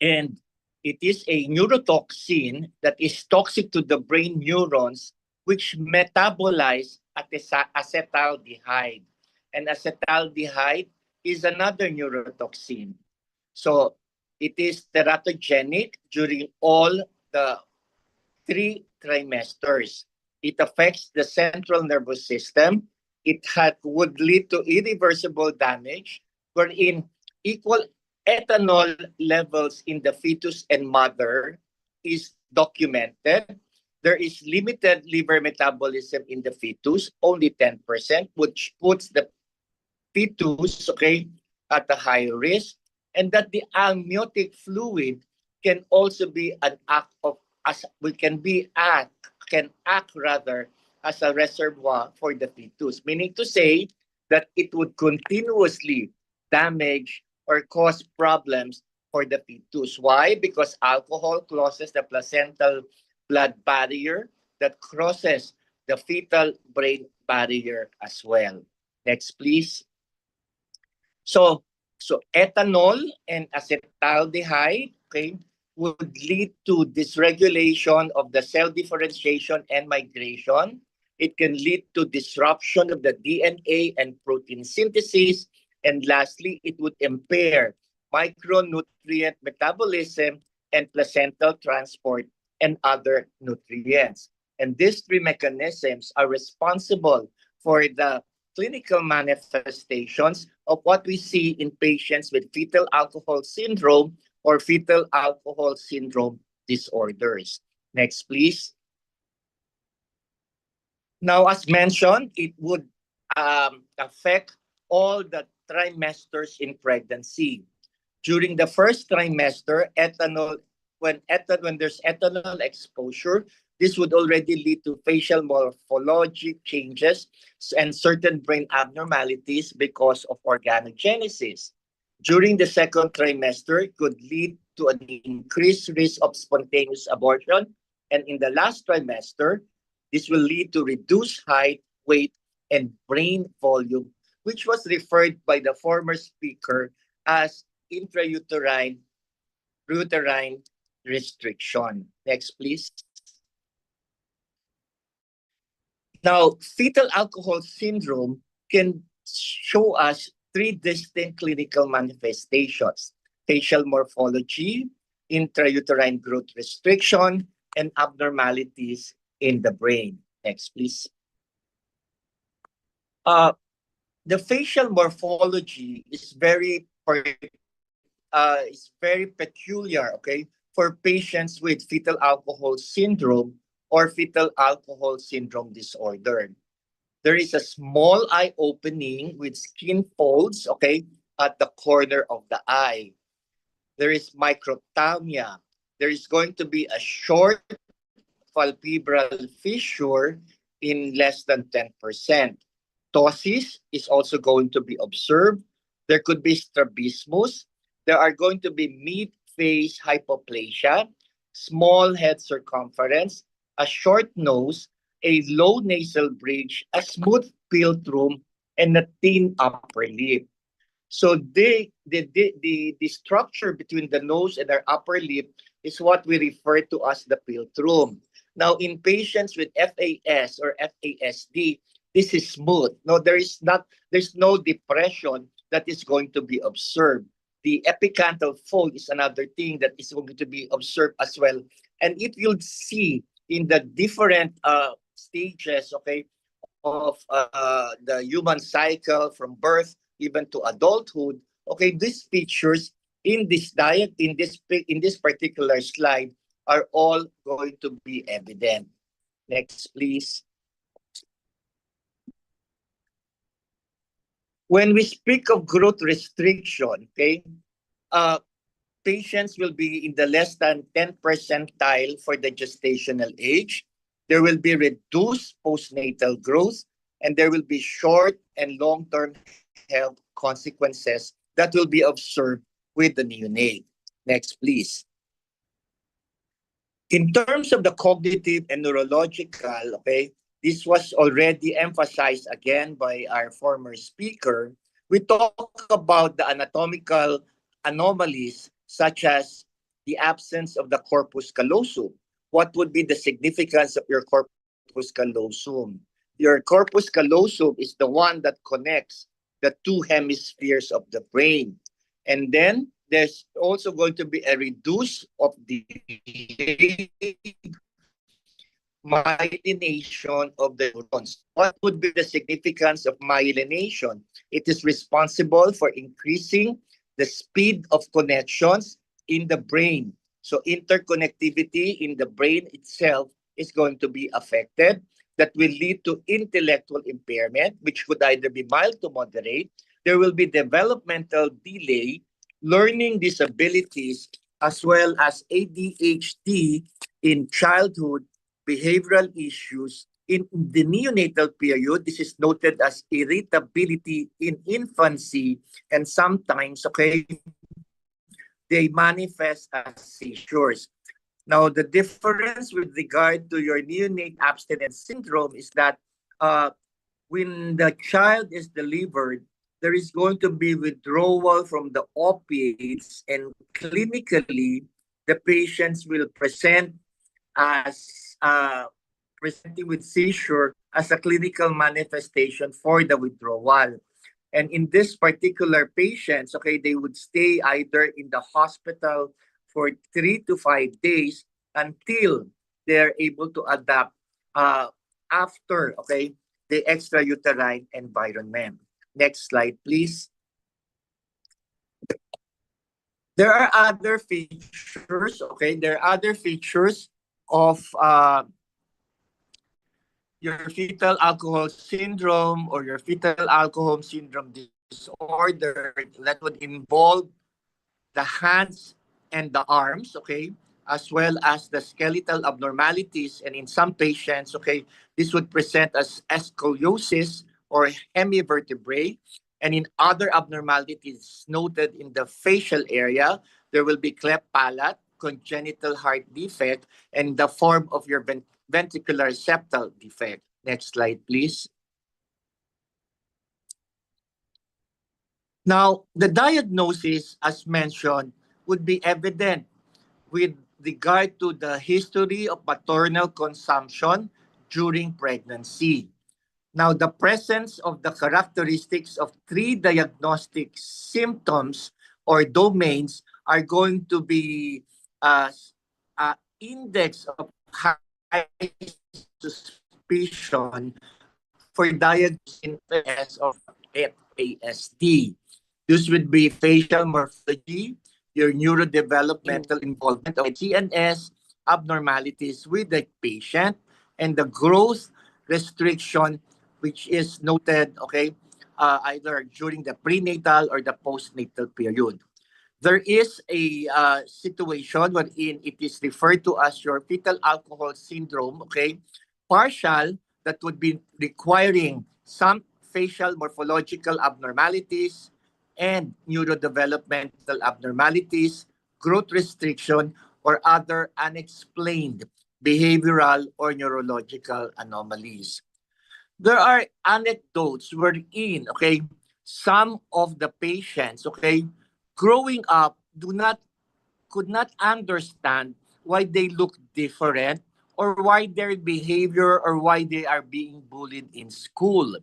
and it is a neurotoxin that is toxic to the brain neurons, which metabolize acetaldehyde. And acetaldehyde is another neurotoxin. So it is teratogenic during all the 3 trimesters. It affects the central nervous system. It would lead to irreversible damage, wherein equal ethanol levels in the fetus and mother is documented. There is limited liver metabolism in the fetus, only 10%, which puts the fetus, okay, at a high risk, and that the amniotic fluid can also be an act of can act rather as a reservoir for the fetus, meaning to say that it would continuously damage or cause problems for the fetus. Why? Because alcohol crosses the placental blood barrier that crosses the fetal brain barrier as well. Next, please. So ethanol and acetaldehyde, okay, would lead to dysregulation of the cell differentiation and migration. It can lead to disruption of the DNA and protein synthesis. And lastly, it would impair micronutrient metabolism and placental transport and other nutrients. And these 3 mechanisms are responsible for the clinical manifestations of what we see in patients with fetal alcohol syndrome or fetal alcohol syndrome disorders. Next, please. Now, as mentioned, it would affect all the trimesters in pregnancy. During the first trimester, when there's ethanol exposure, this would already lead to facial morphologic changes and certain brain abnormalities because of organogenesis. During the second trimester, it could lead to an increased risk of spontaneous abortion. And in the last trimester, this will lead to reduced height, weight, and brain volume, which was referred by the former speaker as intrauterine restriction. Next, please. Now, fetal alcohol syndrome can show us 3 distinct clinical manifestations: facial morphology, intrauterine growth restriction, and abnormalities in the brain. Next, please. The facial morphology is very peculiar, okay, for patients with fetal alcohol syndrome or fetal alcohol syndrome disorder. There is a small eye opening with skin folds, okay, at the corner of the eye. There is microphthalmia. There is going to be a short palpebral fissure in less than 10%. Ptosis is also going to be observed. There could be strabismus. There are going to be mid-face hypoplasia, small head circumference, a short nose, a low nasal bridge, a smooth philtrum, and a thin upper lip. So the structure between the nose and our upper lip is what we refer to as the philtrum. Now, in patients with FAS or FASD, this is smooth. No, there's no depression that is going to be observed. The epicanthal fold is another thing that is going to be observed as well. And if you'll see in the different stages, okay, of the human cycle from birth even to adulthood, okay, these features in this diet, in this particular slide, are all going to be evident. Next, please. When we speak of growth restriction, okay, uh, patients will be in the less than 10 percentile for the gestational age. There will be reduced postnatal growth, and there will be short and long-term health consequences that will be observed with the neonate. Next, please. In terms of the cognitive and neurological, okay, this was already emphasized again by our former speaker. We talk about the anatomical anomalies such as the absence of the corpus callosum. What would be the significance of your corpus callosum? Your corpus callosum is the one that connects the two hemispheres of the brain. And then there's also going to be a reduce of the myelination of the neurons. What would be the significance of myelination? It is responsible for increasing the speed of connections in the brain. So interconnectivity in the brain itself is going to be affected. That will lead to intellectual impairment, which could either be mild to moderate. There will be developmental delay, learning disabilities, as well as ADHD in childhood, behavioral issues. In the neonatal period, this is noted as irritability in infancy, and sometimes, okay, they manifest as seizures. Now, the difference with regard to your neonate abstinence syndrome is that when the child is delivered, there is going to be withdrawal from the opiates, and clinically, the patients will present as presenting with seizure as a clinical manifestation for the withdrawal. And in this particular patients, okay, they would stay either in the hospital for 3 to 5 days until they're able to adapt after, okay, the extrauterine environment. Next slide, please. There are other features, okay, there are other features of your fetal alcohol syndrome or your fetal alcohol syndrome disorder that would involve the hands and the arms, okay, as well as the skeletal abnormalities. And in some patients, okay, this would present as scoliosis or hemivertebrae. And in other abnormalities noted in the facial area, there will be cleft palate, congenital heart defect, and the form of your ventricular septal defect. Next slide, please. Now, the diagnosis, as mentioned, would be evident with regard to the history of maternal consumption during pregnancy. Now, the presence of the characteristics of 3 diagnostic symptoms or domains are going to be index of high suspicion for diagnosing of FASD. This would be facial morphology, your neurodevelopmental involvement of CNS abnormalities with the patient, and the growth restriction, which is noted, okay, either during the prenatal or the postnatal period. There is a situation wherein it is referred to as your fetal alcohol syndrome, okay, partial, that would be requiring some facial morphological abnormalities and neurodevelopmental abnormalities, growth restriction, or other unexplained behavioral or neurological anomalies. There are anecdotes wherein, okay, some of the patients, okay, growing up could not understand why they look different or why their behavior or why they are being bullied in school.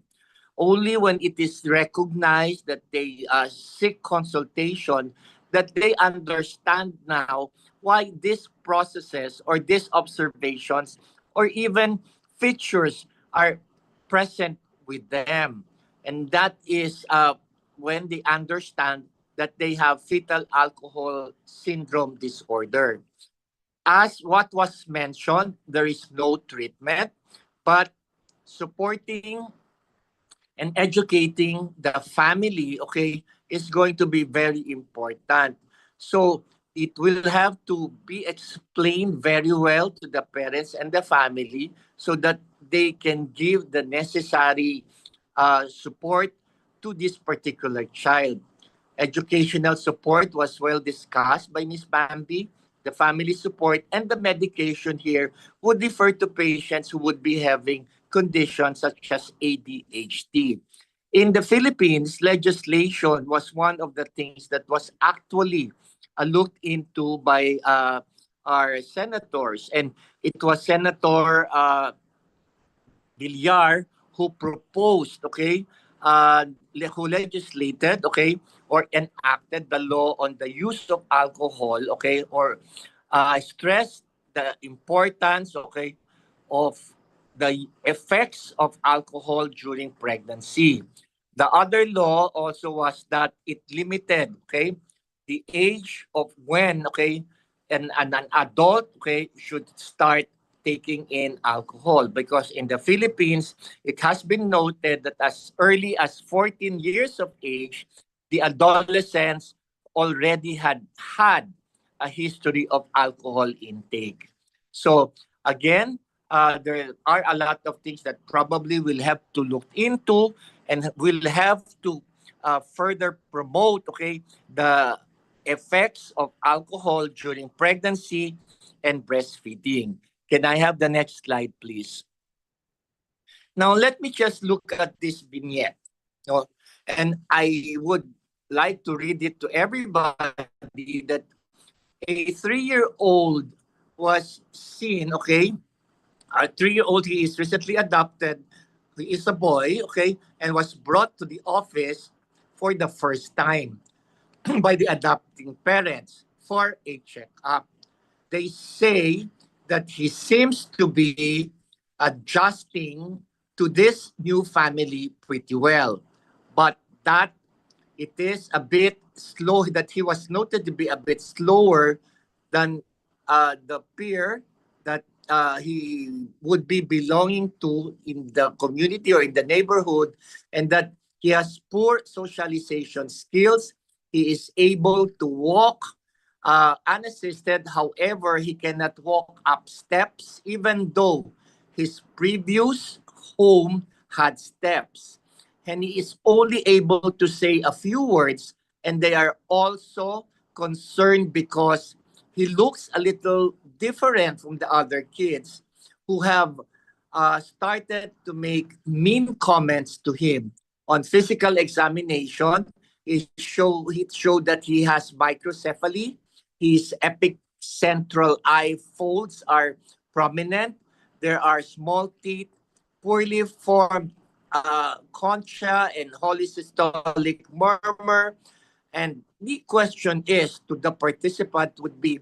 Only when it is recognized that they seek consultation that they understand now why these processes or these observations or even features are present with them. And that is when they understand that they have fetal alcohol syndrome disorder. As what was mentioned, there is no treatment, but supporting and educating the family, okay, is going to be very important. So it will have to be explained very well to the parents and the family so that they can give the necessary support to this particular child. Educational support was well discussed by Ms. Bambi. The family support and the medication here would refer to patients who would be having conditions such as ADHD. In the Philippines, legislation was one of the things that was actually looked into by our senators. And it was Senator Villar who proposed, okay, who legislated, okay, or enacted the law on the use of alcohol, okay, or stressed the importance, okay, of the effects of alcohol during pregnancy. The other law also was that it limited, okay, the age of when, okay, an adult, okay, should start taking in alcohol because in the Philippines, it has been noted that as early as 14 years of age, the adolescents already had a history of alcohol intake. So again, there are a lot of things that probably we'll have to look into and we'll have to further promote, okay, the effects of alcohol during pregnancy and breastfeeding. Can I have the next slide, please? Now, let me just look at this vignette. No? And I would like to read it to everybody that a 3-year-old was seen, okay? A 3-year-old, he is recently adopted. He is a boy, okay? And was brought to the office for the first time by the adopting parents for a checkup. They say that he seems to be adjusting to this new family pretty well. But that it is a bit slow, that he was noted to be a bit slower than the peer that he would be belonging to in the community or in the neighborhood, and that he has poor socialization skills. He is able to walk unassisted. However, he cannot walk up steps, even though his previous home had steps. And he is only able to say a few words, and they are also concerned because he looks a little different from the other kids who have started to make mean comments to him. On physical examination, it showed that he has microcephaly. His epicentral eye folds are prominent. There are small teeth, poorly formed concha and holysystolic murmur. And the question is to the participant would be,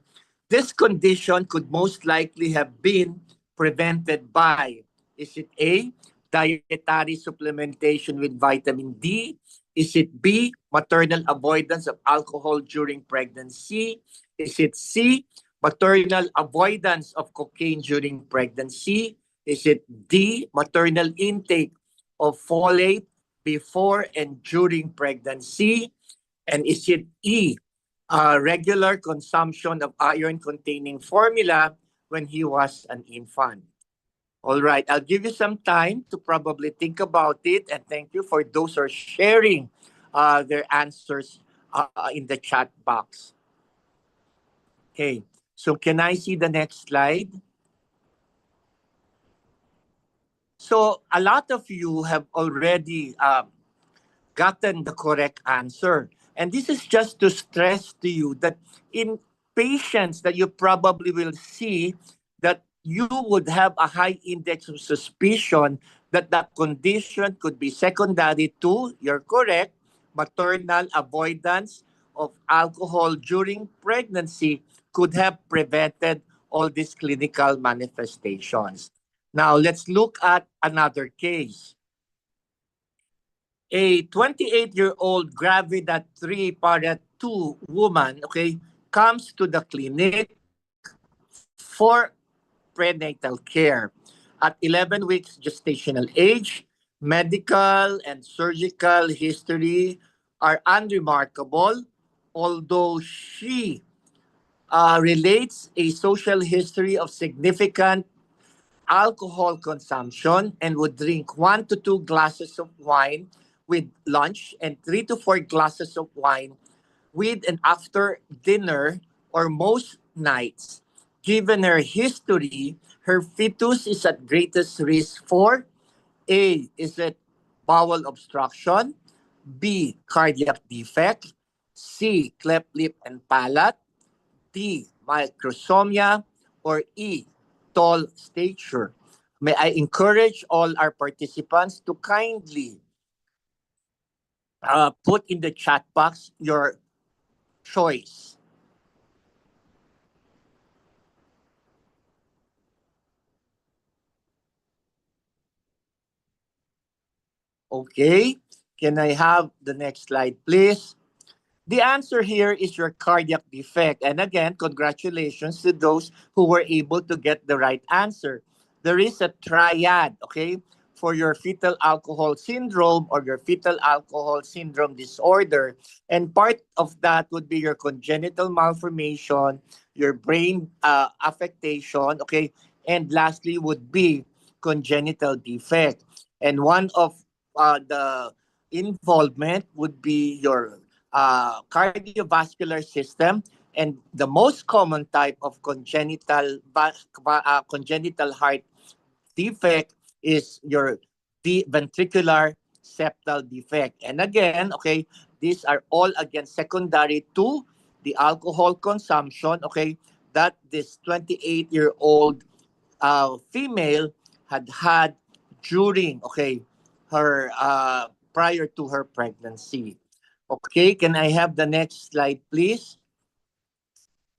this condition could most likely have been prevented by, is it A, dietary supplementation with vitamin D? Is it B, maternal avoidance of alcohol during pregnancy? Is it C, maternal avoidance of cocaine during pregnancy? Is it D, maternal intake of folate before and during pregnancy? And is it E, regular consumption of iron-containing formula when he was an infant? All right, I'll give you some time to probably think about it, and thank you for those who are sharing their answers in the chat box. Okay, so can I see the next slide? So a lot of you have already gotten the correct answer. And this is just to stress to you that in patients that you probably will see that you would have a high index of suspicion that the condition could be secondary to, you're correct, maternal avoidance of alcohol during pregnancy could have prevented all these clinical manifestations. Now, let's look at another case. A 28-year-old gravid 3 parent 2 woman, okay, comes to the clinic for prenatal care. At 11 weeks gestational age, medical and surgical history are unremarkable, although she relates a social history of significant alcohol consumption and would drink 1 to 2 glasses of wine with lunch and 3 to 4 glasses of wine with and after dinner or most nights. Given her history, her fetus is at greatest risk for A. Is it bowel obstruction? B. Cardiac defect? C. Cleft lip and palate? D. Microsomia? Or E. Tall stature? May I encourage all our participants to kindly put in the chat box your choice. Okay, can I have the next slide, please? The answer here is your cardiac defect. And again, congratulations to those who were able to get the right answer. There is a triad, okay, for your fetal alcohol syndrome or your fetal alcohol syndrome disorder. And part of that would be your congenital malformation, your brain affectation, okay, and lastly would be congenital defect. And one of the involvement would be your cardiovascular system, and the most common type of congenital heart defect is your ventricular septal defect. And again, okay, these are all again secondary to the alcohol consumption, okay, that this 28-year-old female had during, okay, her prior to her pregnancy. Okay, can I have the next slide, please?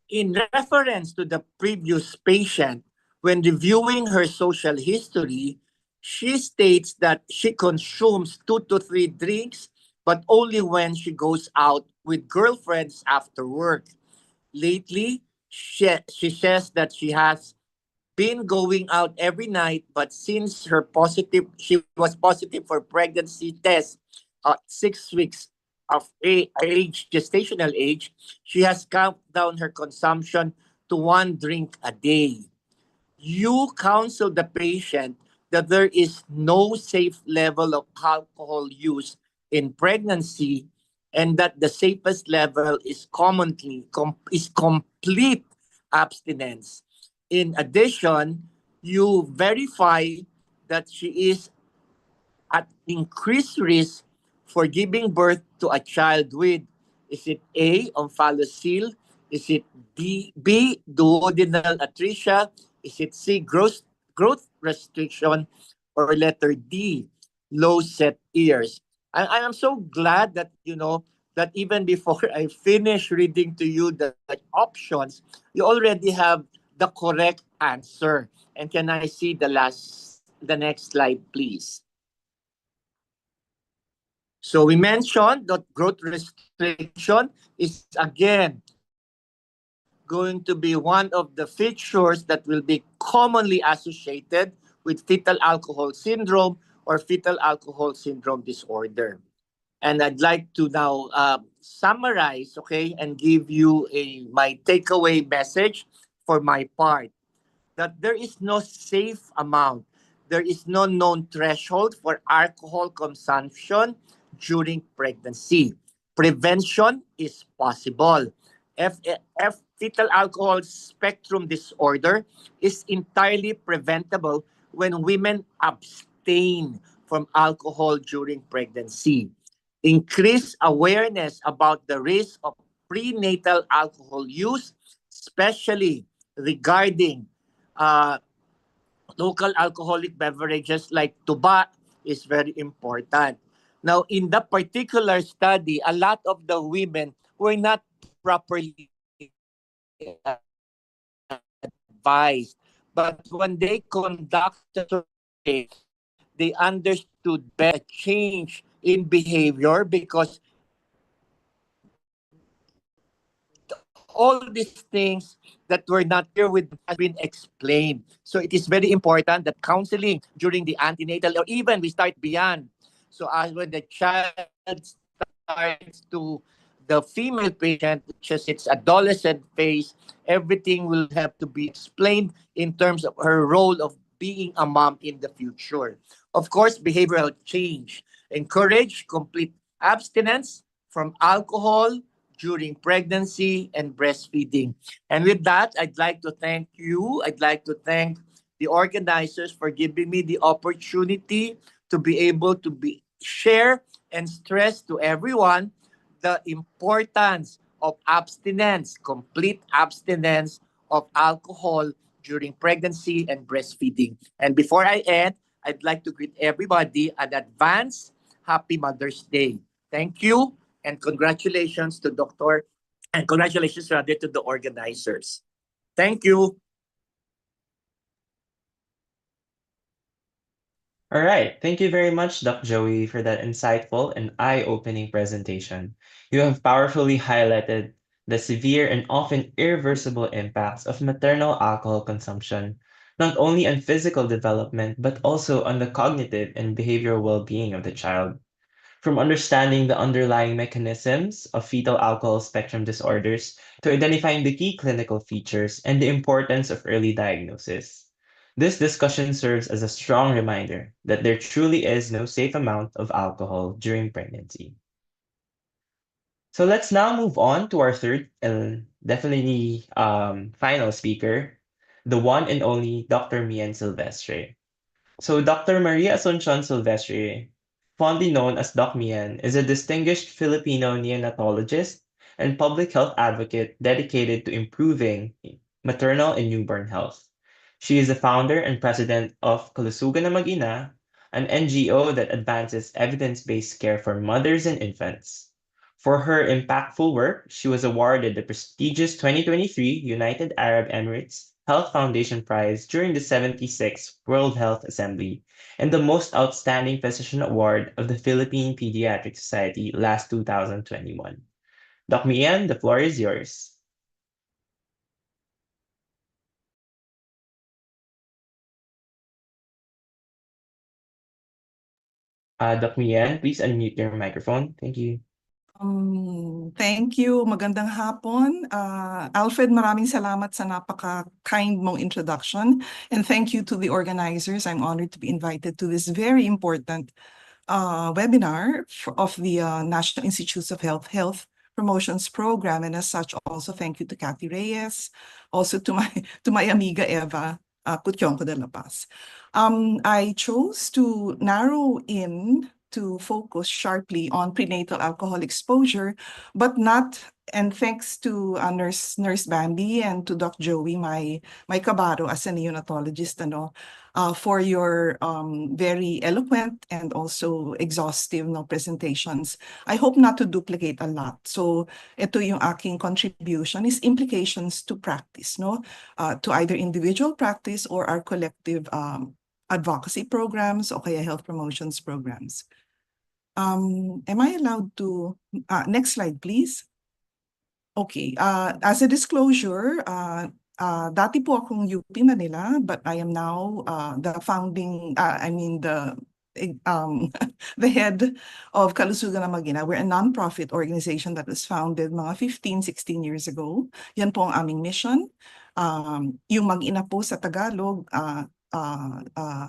In reference to the previous patient, when reviewing her social history, she states that she consumes 2 to 3 drinks, but only when she goes out with girlfriends after work. Lately, she says that she has been going out every night, but since she was positive for pregnancy test at 6 weeks of gestational age, she has cut down her consumption to 1 drink a day. You counsel the patient that there is no safe level of alcohol use in pregnancy and that the safest level is complete abstinence. In addition, you verify that she is at increased risk for giving birth to a child with, is it A, omphalocele? Is it B, duodenal atresia? Is it C, growth restriction? Or letter D, low set ears? I am so glad that, you know, that even before I finish reading to you the options, you already have the correct answer. And can I see the next slide, please? So we mentioned that growth restriction is again going to be one of the features that will be commonly associated with fetal alcohol syndrome or fetal alcohol syndrome disorder. And I'd like to now summarize, okay, and give you my takeaway message for my part. That there is no safe amount. There is no known threshold for alcohol consumption during pregnancy. Prevention is possible. Fetal alcohol spectrum disorder is entirely preventable when women abstain from alcohol during pregnancy. Increase awareness about the risk of prenatal alcohol use, especially regarding uh, local alcoholic beverages like tuba is very important. Now, in the particular study, a lot of the women were not properly advised. But when they conducted survey, they understood better change in behavior because all these things that were not clear with has been explained. So it is very important that counseling during the antenatal or even we start beyond. So as when the child starts to the female patient, which is its adolescent phase, everything will have to be explained in terms of her role of being a mom in the future. Of course, behavioral change. Encourage complete abstinence from alcohol, during pregnancy and breastfeeding. And with that, I'd like to thank you. I'd like to thank the organizers for giving me the opportunity to be able to share and stress to everyone the importance of abstinence, complete abstinence of alcohol during pregnancy and breastfeeding. And before I end, I'd like to greet everybody an advance happy Mother's Day. Thank you and congratulations to Dr. and congratulations rather to the organizers. Thank you. All right. Thank you very much, Doc Joey, for that insightful and eye-opening presentation. You have powerfully highlighted the severe and often irreversible impacts of maternal alcohol consumption, not only on physical development, but also on the cognitive and behavioral well-being of the child. From understanding the underlying mechanisms of fetal alcohol spectrum disorders to identifying the key clinical features and the importance of early diagnosis. This discussion serves as a strong reminder that there truly is no safe amount of alcohol during pregnancy. So let's now move on to our third and definitely final speaker, the one and only Dr. Mian Silvestre. So Dr. Maria Asuncion Silvestre, fondly known as Doc Mian, is a distinguished Filipino neonatologist and public health advocate dedicated to improving maternal and newborn health. She is the founder and president of Kalusgang Mag-Ina, an NGO that advances evidence-based care for mothers and infants. For her impactful work, she was awarded the prestigious 2023 United Arab Emirates Health Foundation Prize during the 76th World Health Assembly and the Most Outstanding Physician Award of the Philippine Pediatric Society last 2021. Doc Mian, the floor is yours. Doc Mian, please unmute your microphone. Thank you. Thank you. Magandang hapon. Alfred, maraming salamat sa napaka-kind mong introduction. And thank you to the organizers. I'm honored to be invited to this very important webinar of the National Institutes of Health Promotions Program. And as such, also thank you to Kathy Reyes, also to my amiga Eva Cutyonco de la Paz. I chose to narrow in to focus sharply on prenatal alcohol exposure, but not, and thanks to Nurse Bambi and to Doc Joey, my kabaro as a neonatologist, for your very eloquent and also exhaustive presentations. I hope not to duplicate a lot. So ito yung aking contribution is implications to practice, to either individual practice or our collective advocacy programs o kaya health promotions programs. Am I allowed to, next slide please. Okay, as a disclosure, dati po akong UP Manila, but I am now the founding, the head of Kalusgang Mag-Ina. We're a non-profit organization that was founded mga 15, 16 years ago. Yan po ang aming mission. Yung Mag-Ina po sa Tagalog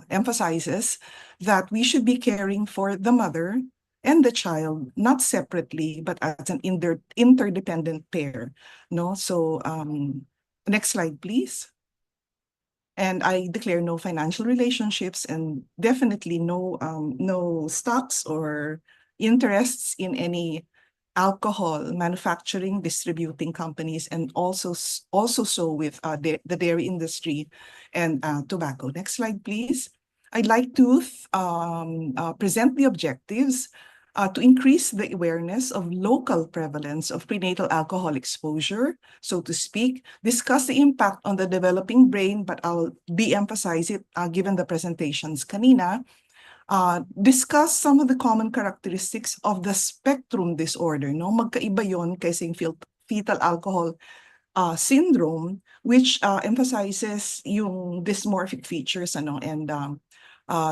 emphasizes that we should be caring for the mother and the child, not separately, but as an interdependent pair. So next slide, please. And I declare no financial relationships and definitely no stocks or interests in any alcohol manufacturing, distributing companies, and also so with the dairy industry and tobacco. Next slide, please. I'd like to present the objectives to increase the awareness of local prevalence of prenatal alcohol exposure, so to speak, discuss the impact on the developing brain, but I'll de-emphasize it given the presentations kanina, discuss some of the common characteristics of the spectrum disorder. No? Magkaiba yun kaysa yung fetal alcohol syndrome, which emphasizes yung dysmorphic features and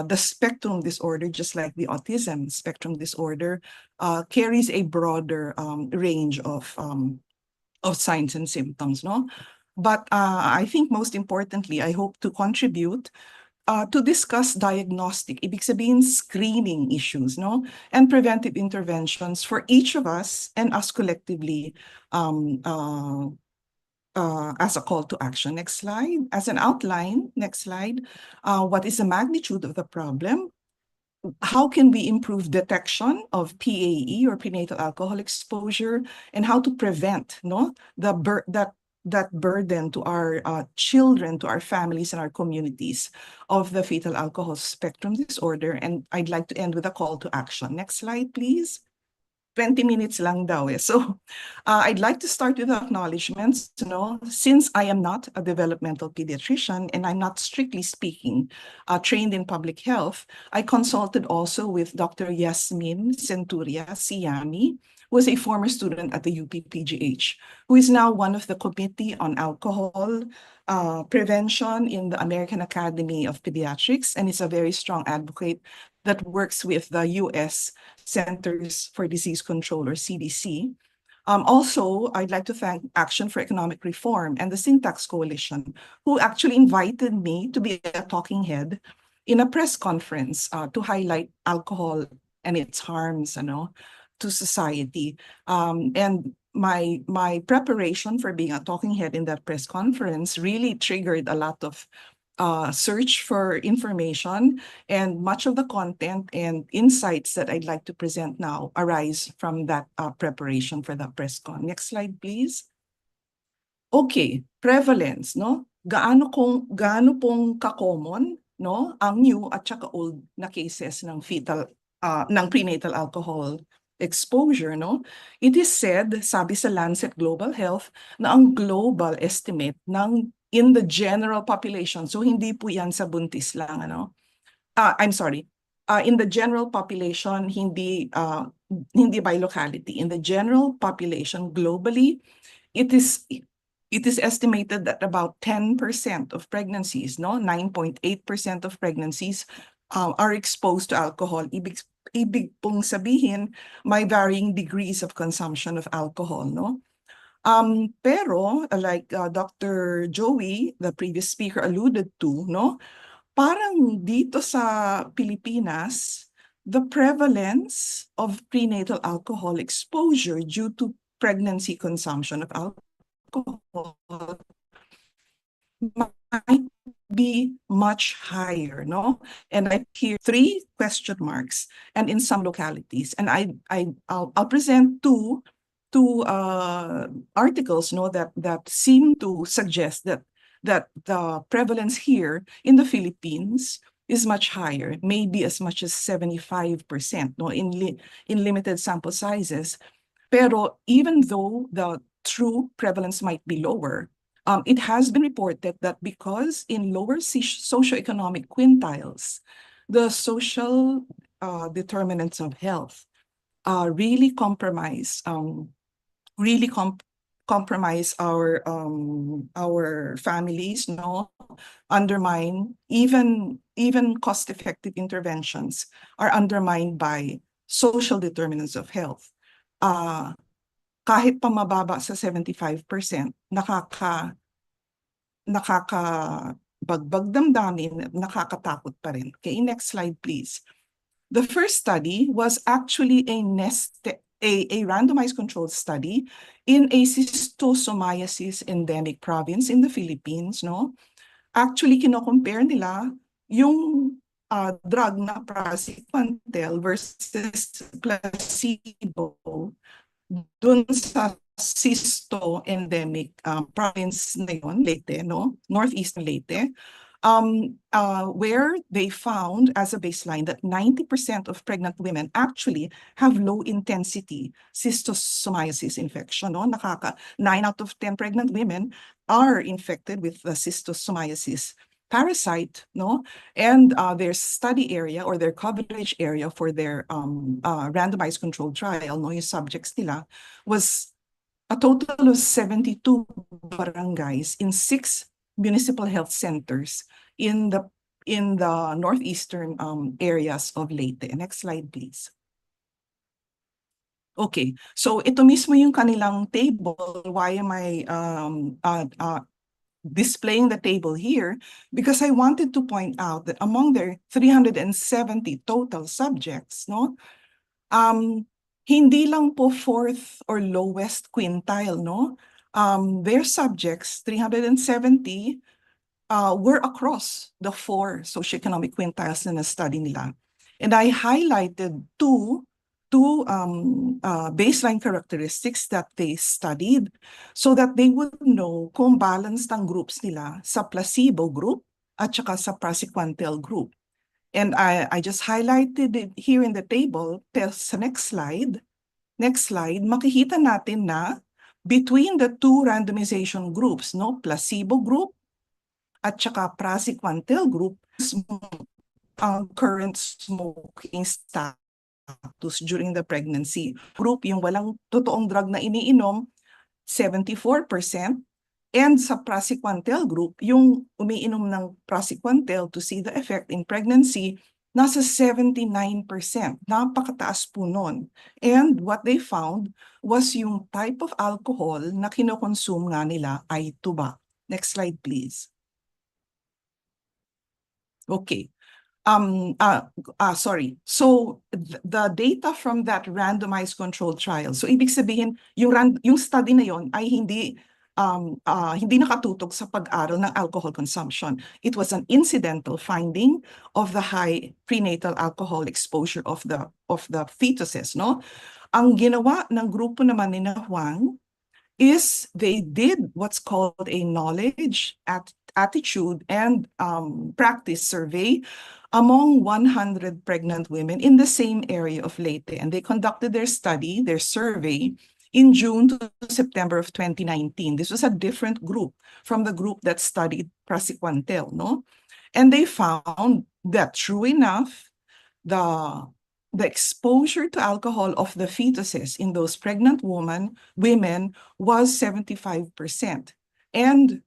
the spectrum disorder, just like the autism spectrum disorder, carries a broader range of signs and symptoms. No? But I think most importantly, I hope to contribute to discuss diagnostic, ibig sabihin screening issues, no? And preventive interventions for each of us and us collectively as a call to action. Next slide. As an outline, next slide. What is the magnitude of the problem? How can we improve detection of PAE or prenatal alcohol exposure, and how to prevent that burden to our children, to our families and our communities of the fetal alcohol spectrum disorder. And I'd like to end with a call to action. Next slide, please. 20 minutes lang daw eh. So I'd like to start with acknowledgements. Since I am not a developmental pediatrician and I'm not strictly speaking trained in public health, I consulted also with Dr. Yasmin Centuria Siami, who was a former student at the UP-PGH, who is now one of the Committee on Alcohol Prevention in the American Academy of Pediatrics, and is a very strong advocate that works with the U.S. Centers for Disease Control, or CDC. Also, I'd like to thank Action for Economic Reform and the Syntax Coalition, who actually invited me to be a talking head in a press conference to highlight alcohol and its harms to society. And my preparation for being a talking head in that press conference really triggered a lot of search for information, and much of the content and insights that I'd like to present now arise from that preparation for the press con. Next slide, please. Okay, prevalence, no? Gaano pong ka-common, no, ang new at saka old na cases ng prenatal alcohol exposure, no? It is said, sabi sa Lancet Global Health, na ang global estimate in the general population, so hindi po yan sa buntis lang, I'm sorry, in the general population, hindi by locality. In the general population globally, it is estimated that about 10% of pregnancies, 9.8% of pregnancies are exposed to alcohol. Ibig pong sabihin, may varying degrees of consumption of alcohol, no? Pero like Dr. Joey, the previous speaker, alluded to, no? Parang dito sa Pilipinas, the prevalence of prenatal alcohol exposure due to pregnancy consumption of alcohol might be much higher, no? And I hear 3 question marks, and in some localities, and I'll present two articles, that seem to suggest that the prevalence here in the Philippines is much higher, maybe as much as 75%, no, in limited sample sizes. Pero even though the true prevalence might be lower, it has been reported that because in lower socioeconomic quintiles, the social determinants of health really compromise our families, no, undermine even cost-effective interventions are undermined by social determinants of health. Kahit pa mababa sa 75%, nakakabagbag damdamin, nakakatakot pa rin. Okay, next slide, please. The first study was actually a randomized controlled study in a schistosomiasis endemic province in the Philippines, no? Actually, kino-compare nila yung drug na praziquantel versus placebo dun sa Sisto endemic province na yun, Leyte, no? Northeastern Leyte, where they found as a baseline that 90% of pregnant women actually have low intensity schistosomiasis infection, no? 9 out of 10 pregnant women are infected with the schistosomiasis parasite, no? And their study area or their coverage area for their randomized controlled trial, no, yung subjects nila, was a total of 72 barangays in 6 municipal health centers in the northeastern areas of Leyte. Next slide, please. Okay, so ito mismo yung kanilang table. Why am I displaying the table here? Because I wanted to point out that among their 370 total subjects, no, hindi lang po fourth or lowest quintile, no? Their subjects, 370, were across the 4 socioeconomic quintiles na na-study nila. And I highlighted two baseline characteristics that they studied so that they would know kung balanced ang groups nila sa placebo group at saka sa praziquantel group. And I just highlighted it here in the table. Sa next slide, makikita natin na between the 2 randomization groups, no, placebo group at saka praziquantel group, current smoking status during the pregnancy. Group, yung walang totoong drug na iniinom, 74%. And sa praziquantel group, yung umiinom ng praziquantel to see the effect in pregnancy, nasa 79%. Napakataas po nun. And what they found was yung type of alcohol na kinokonsume nga nila ay tuba. Next slide, please. Okay. Sorry. So the data from that randomized controlled trial. So ibig sabihin, yung study na yon ay hindi nakatutok sa pag-aral ng alcohol consumption. It was an incidental finding of the high prenatal alcohol exposure of the fetuses, no? Ang ginawa ng grupo naman ni Huang is they did what's called a knowledge, attitude, and practice survey among 100 pregnant women in the same area of Leyte. And they conducted their study, their survey, in June to September of 2019. This was a different group from the group that studied praziquantel, no? And they found that true enough, the exposure to alcohol of the fetuses in those pregnant women was 75%. And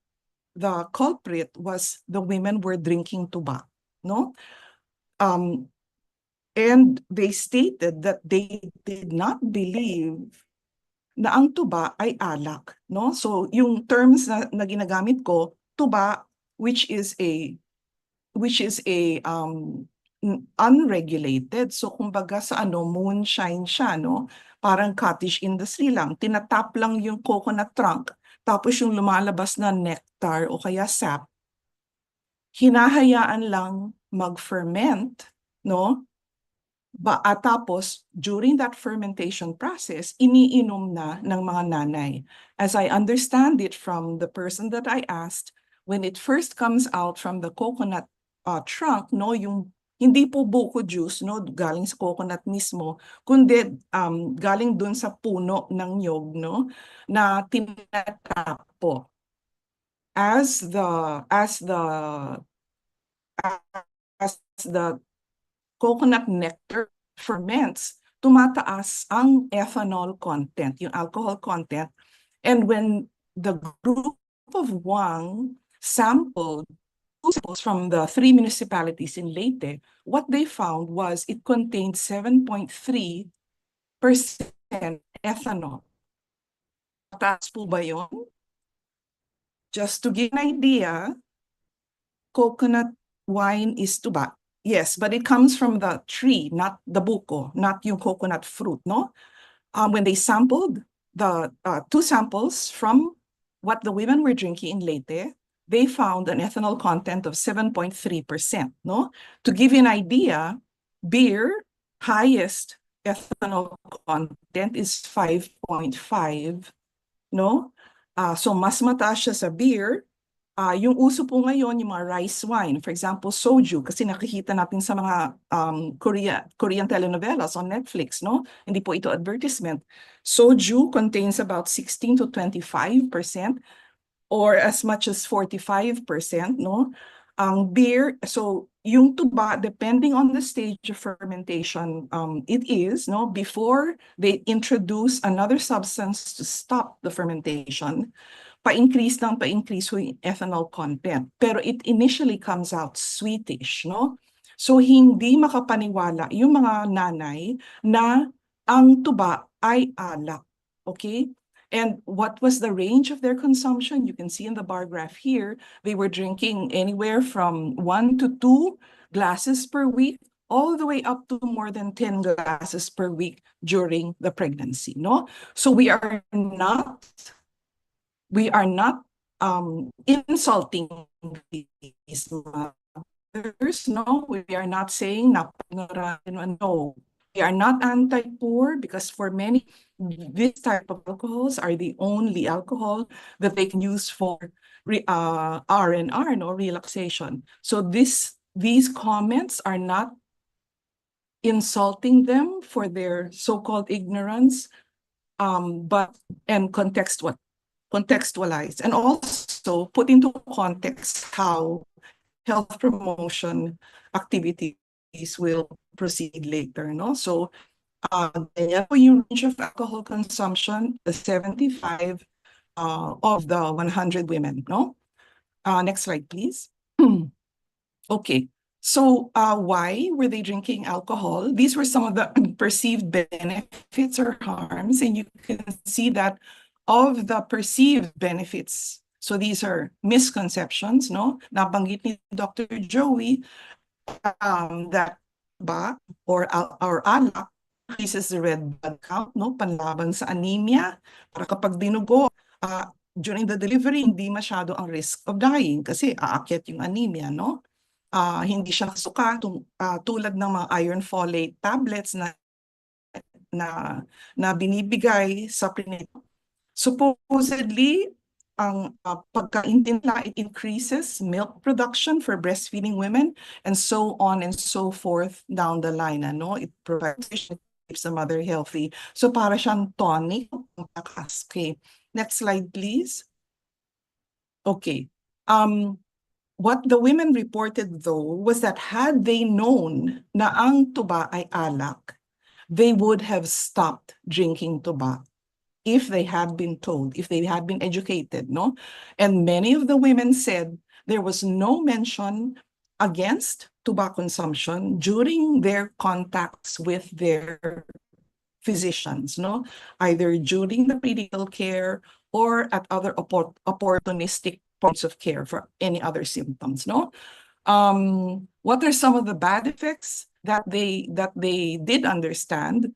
the culprit was the women were drinking tuba, no? And they stated that they did not believe na ang tuba ay alak, no? So yung terms na ginagamit ko, tuba, which is a unregulated. So kumbaga sa moonshine siya, no? Parang cottage industry lang. Tinatap lang yung coconut trunk, tapos yung lumalabas na nectar o kaya sap, hinahayaan lang mag-ferment, no? Tapos, during that fermentation process, iniinom na ng mga nanay. As I understand it from the person that I asked, when it first comes out from the coconut trunk, no, yung hindi po buko juice, no, galing sa coconut mismo, kundi galing dun sa puno ng nyog, no, na tinatap po. As the coconut nectar ferments, tumataas ang ethanol content, yung alcohol content. And when the group of Wang sampled from the 3 municipalities in Leyte, what they found was it contained 7.3% ethanol. Mataas po ba yun? Just to give an idea, coconut wine is tuba. Yes, but it comes from the tree, not the buko, not yung coconut fruit, no? When they sampled the 2 samples from what the women were drinking in Leyte, they found an ethanol content of 7.3%, no? To give you an idea, beer, highest ethanol content is 5.5, no? So mas mataas siya sa beer. Yung uso po ngayon, yung mga rice wine, for example, soju, kasi nakikita natin sa mga Korean telenovelas on Netflix, no? Hindi po ito advertisement. Soju contains about 16 to 25%, or as much as 45%, no? Ang beer, so yung tuba, depending on the stage of fermentation, it is, no? Before they introduce another substance to stop the fermentation, pa-increase yung ethanol content. Pero it initially comes out sweetish, no? So hindi makapaniwala yung mga nanay na ang tuba ay alak. Okay? And what was the range of their consumption? You can see in the bar graph here, they were drinking anywhere from 1 to 2 glasses per week, all the way up to more than 10 glasses per week during the pregnancy, no? So we are not insulting these mothers, no? We are not saying no. We are not anti-poor, because for many, this type of alcohols are the only alcohol that they can use for R&R, no, relaxation. So these comments are not insulting them for their so-called ignorance, but contextualize, and also put into context how health promotion activities will proceed later, no? So, ganyan po yung range of alcohol consumption, the 75 of the 100 women, no? Next slide, please. Okay. So why were they drinking alcohol? These were some of the perceived benefits or harms, and you can see that of the perceived benefits, so these are misconceptions, no? Nabanggit ni Dr. Joey that alak increases the red blood count, no? Panlaban sa anemia, para kapag dinugo, during the delivery, hindi masyado ang risk of dying kasi aakyat yung anemia, no? Hindi siya suka tulad ng mga iron folate tablets na binibigay sa prenatal. Supposedly, ang pagkain nila, it increases milk production for breastfeeding women, and so on and so forth down the line. No? It provides, keeps the mother healthy. So para siyang tonic. Okay. Next slide, please. Okay. What the women reported, though, was that had they known na ang tuba ay alak, they would have stopped drinking tuba if they had been told, if they had been educated, no? And many of the women said there was no mention against tuba consumption during their contacts with their physicians, no? Either during the prenatal care or at other opportunistic points of care for any other symptoms, no? What are some of the bad effects that they did understand?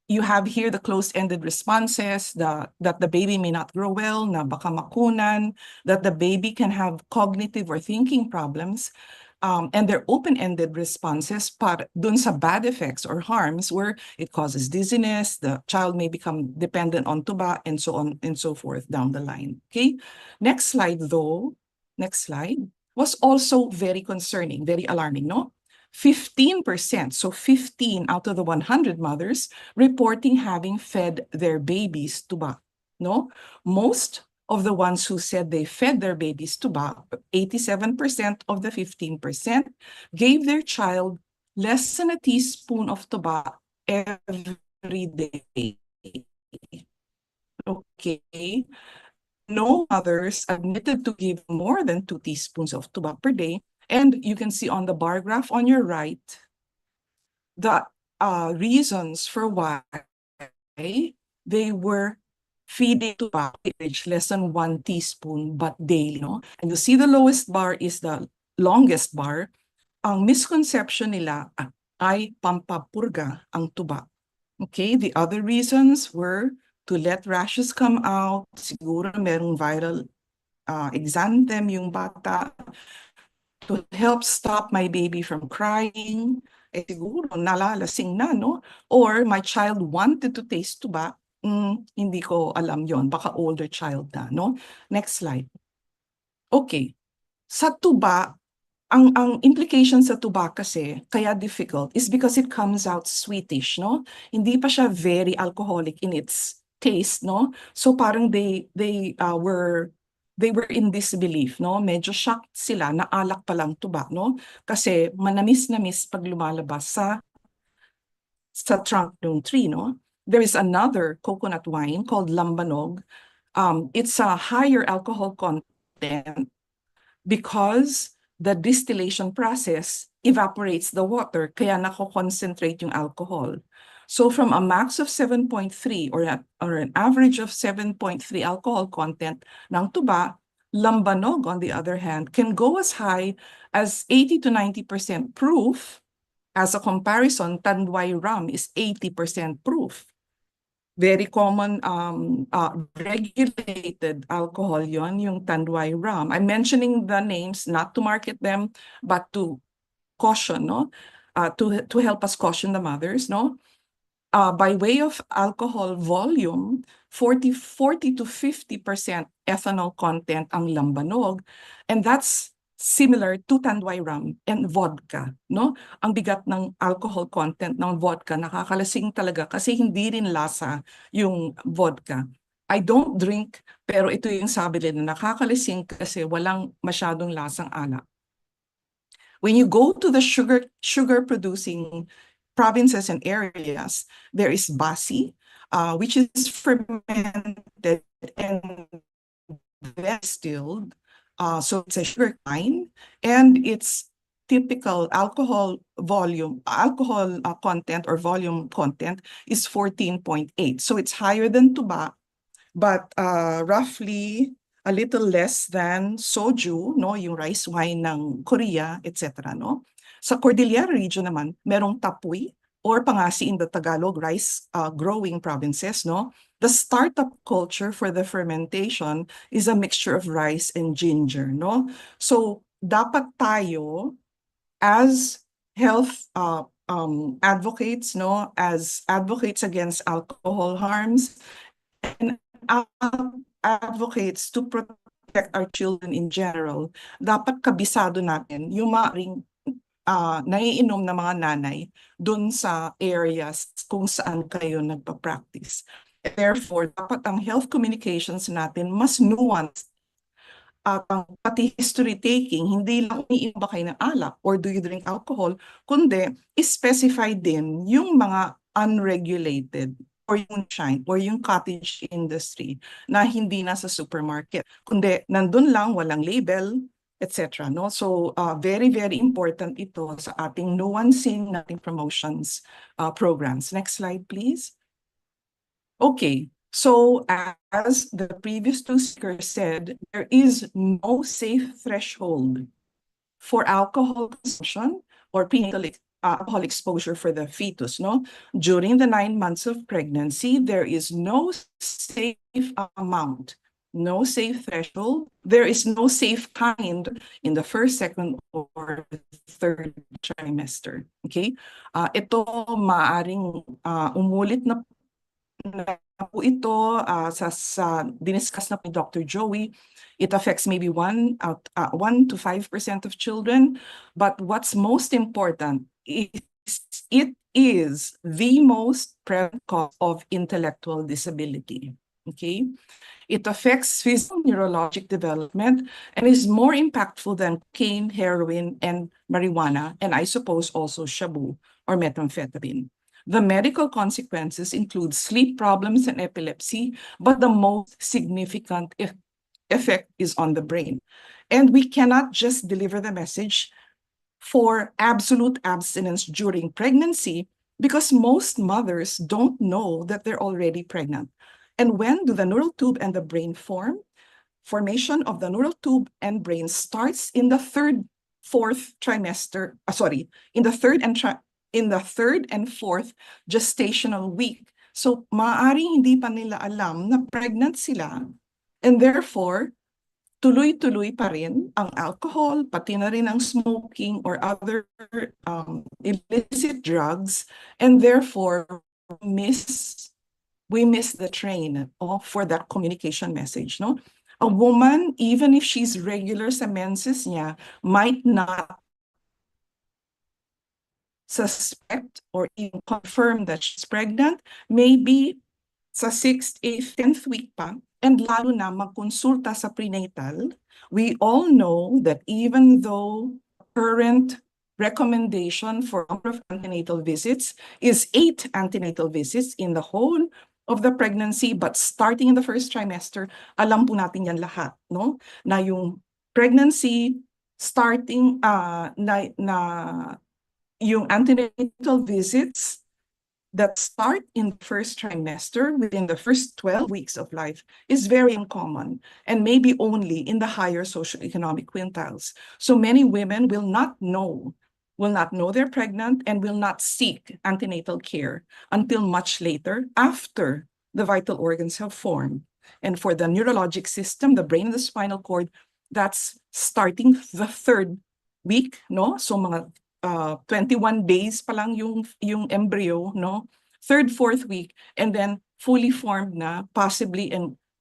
You have here the closed-ended responses, that the baby may not grow well, na baka makunan, that the baby can have cognitive or thinking problems, and their open-ended responses dun sa bad effects or harms where it causes dizziness, the child may become dependent on tuba, and so on and so forth down the line. Okay, next slide though, next slide, was also very concerning, very alarming, no? 15%, so 15 out of the 100 mothers reporting having fed their babies tuba, no? Most of the ones who said they fed their babies tuba, 87% of the 15%, gave their child less than a teaspoon of tuba every day. Okay. No mothers admitted to give more than 2 teaspoons of tuba per day. And you can see on the bar graph on your right, the reasons for why they were feeding tuba less than 1 teaspoon but daily, no? And you see the lowest bar is the longest bar. Ang misconception nila ay pampapurga ang tuba. Okay, the other reasons were to let rashes come out, siguro merong viral exanthem yung bata, to help stop my baby from crying. Siguro nalalasing na, no? Or my child wanted to taste tuba. Hindi ko alam yon, baka older child na, no? Next slide. Okay. Sa tuba, ang implication sa tuba kasi kaya difficult is because it comes out sweetish, no? Hindi pa siya very alcoholic in its taste, no? So parang they were in disbelief, no? Medyo shocked sila na alak pa lang tuba, no? Kasi manamis-namis pag lumalabas sa trunk ng tree, no? There is another coconut wine called lambanog. It's a higher alcohol content because the distillation process evaporates the water, kaya nako-concentrate yung alcohol. So from a max of 7.3 or an average of 7.3 alcohol content ng tuba, lambanog, on the other hand, can go as high as 80 to 90% proof. As a comparison, Tanduay rum is 80% proof. Very common regulated alcohol yon, yung Tanduay rum. I'm mentioning the names not to market them, but to caution, no? To help us caution the mothers, no? By way of alcohol volume, 40 to 50% ethanol content ang lambanog, and that's similar to Tanduay rum and vodka, no? Ang bigat ng alcohol content ng vodka, nakakalasing talaga kasi hindi rin lasa yung vodka. I don't drink, pero ito yung sabi nila, nakakalasing kasi walang masyadong lasang alak. When you go to the sugar producing provinces and areas, there is basi, which is fermented and distilled. So it's a sugar cane, and its typical alcohol content or volume content is 14.8. So it's higher than tuba, but roughly a little less than soju, no, yung rice wine ng Korea, etc. No? Sa Cordillera region naman, merong tapuy or pangasi in the Tagalog, rice growing provinces, no? The startup culture for the fermentation is a mixture of rice and ginger, no? So dapat tayo as health advocates, no, as advocates against alcohol harms and advocates to protect our children in general, dapat kabisado natin yung maaaring naiinom na mga nanay dun sa areas kung saan kayo nagpa-practice. Therefore, dapat ang health communications natin mas nuanced at ang pati history taking, hindi lang umiinom ba kayo ng alak or do you drink alcohol, kundi specify din yung mga unregulated or yung shine or yung cottage industry na hindi na sa supermarket, kundi nandun lang, walang label, etc. No? So very, very important ito sa ating nuancing nating promotions programs. Next slide, please. Okay, so as the previous two speakers said, there is no safe threshold for alcohol consumption or prenatal alcohol exposure for the fetus, no? During the 9 months of pregnancy, there is no safe amount, no safe threshold. There is no safe kind in the first, second, or third trimester, okay? Ito maaring umulit na po ito sa diniscuss na po Dr. Joey. It affects maybe 1 to 5% of children, but what's most important is it is the most prevalent cause of intellectual disability. Okay, it affects physical neurologic development and is more impactful than cocaine, heroin, and marijuana, and I suppose also shabu or methamphetamine. The medical consequences include sleep problems and epilepsy, but the most significant effect is on the brain. And we cannot just deliver the message for absolute abstinence during pregnancy because most mothers don't know that they're already pregnant. And when do the neural tube and the brain form? Formation of the neural tube and brain starts in the third and fourth gestational week. So, maaring hindi pa nila alam na pregnant sila, and therefore, tuloy-tuloy pa rin ang alcohol, pati na rin ang smoking or other illicit drugs, and therefore we miss the train for that communication message, no? A woman, even if she's regular sa menses niya, might not suspect or even confirm that she's pregnant, maybe sa 6th, 8th, 10th week pa, and lalo na magkonsulta sa prenatal. We all know that even though current recommendation for number of antenatal visits is 8 antenatal visits in the whole of the pregnancy, but starting in the first trimester, alam po natin yan lahat, no? Na yung pregnancy starting yung antenatal visits that start in the first trimester within the first 12 weeks of life is very uncommon and maybe only in the higher socioeconomic quintiles. So many women will not know they're pregnant and will not seek antenatal care until much later after the vital organs have formed. And for the neurologic system, the brain and the spinal cord, that's starting the 3rd week, no? So mga 21 days pa lang yung embryo, no? 3rd, 4th week, and then fully formed na, possibly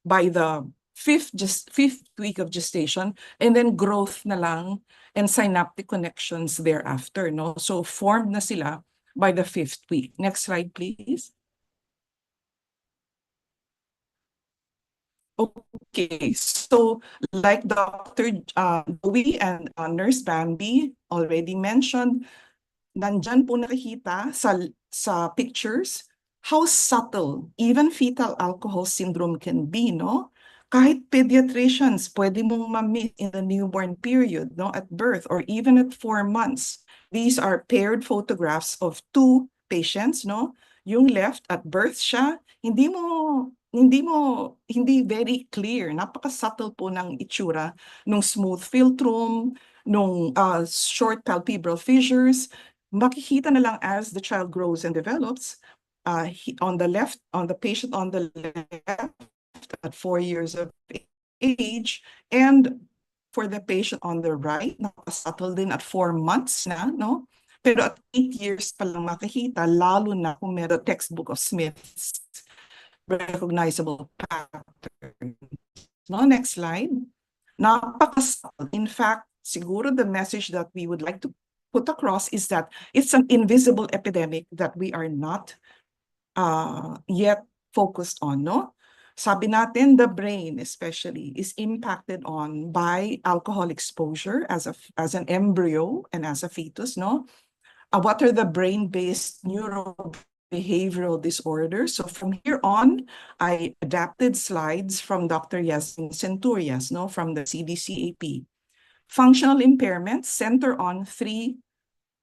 by the 5th week of gestation, and then growth na lang and synaptic connections thereafter, no? So formed na sila by the 5th week. Next slide, please. Okay, so like Dr. Dewey and Nurse Bambi already mentioned, nandyan po nakikita sa pictures how subtle even fetal alcohol syndrome can be, no? Kahit pediatricians, pwede mong ma-miss in the newborn period, no? At birth or even at 4 months. These are paired photographs of 2 patients, no? Yung left, at birth siya, hindi very clear. Napaka-subtle po ng itsura, nung smooth philtrum, nung short palpebral fissures. Makikita na lang as the child grows and develops. On the patient on the left at 4 years of age, and for the patient on the right, nakasubtle din at 4 months na, no? Pero at 8 years pa lang makikita, lalo na kung meron textbook of Smith's recognizable pattern. No, next slide. Napakasubtle. In fact, siguro the message that we would like to put across is that it's an invisible epidemic that we are not yet focused on, no? Sabi natin, the brain especially is impacted on by alcohol exposure as an embryo and as a fetus, no? What are the brain-based neurobehavioral disorders? So from here on, I adapted slides from Dr. Yasmin Centurias, no, from the CDCAP. Functional impairments center on 3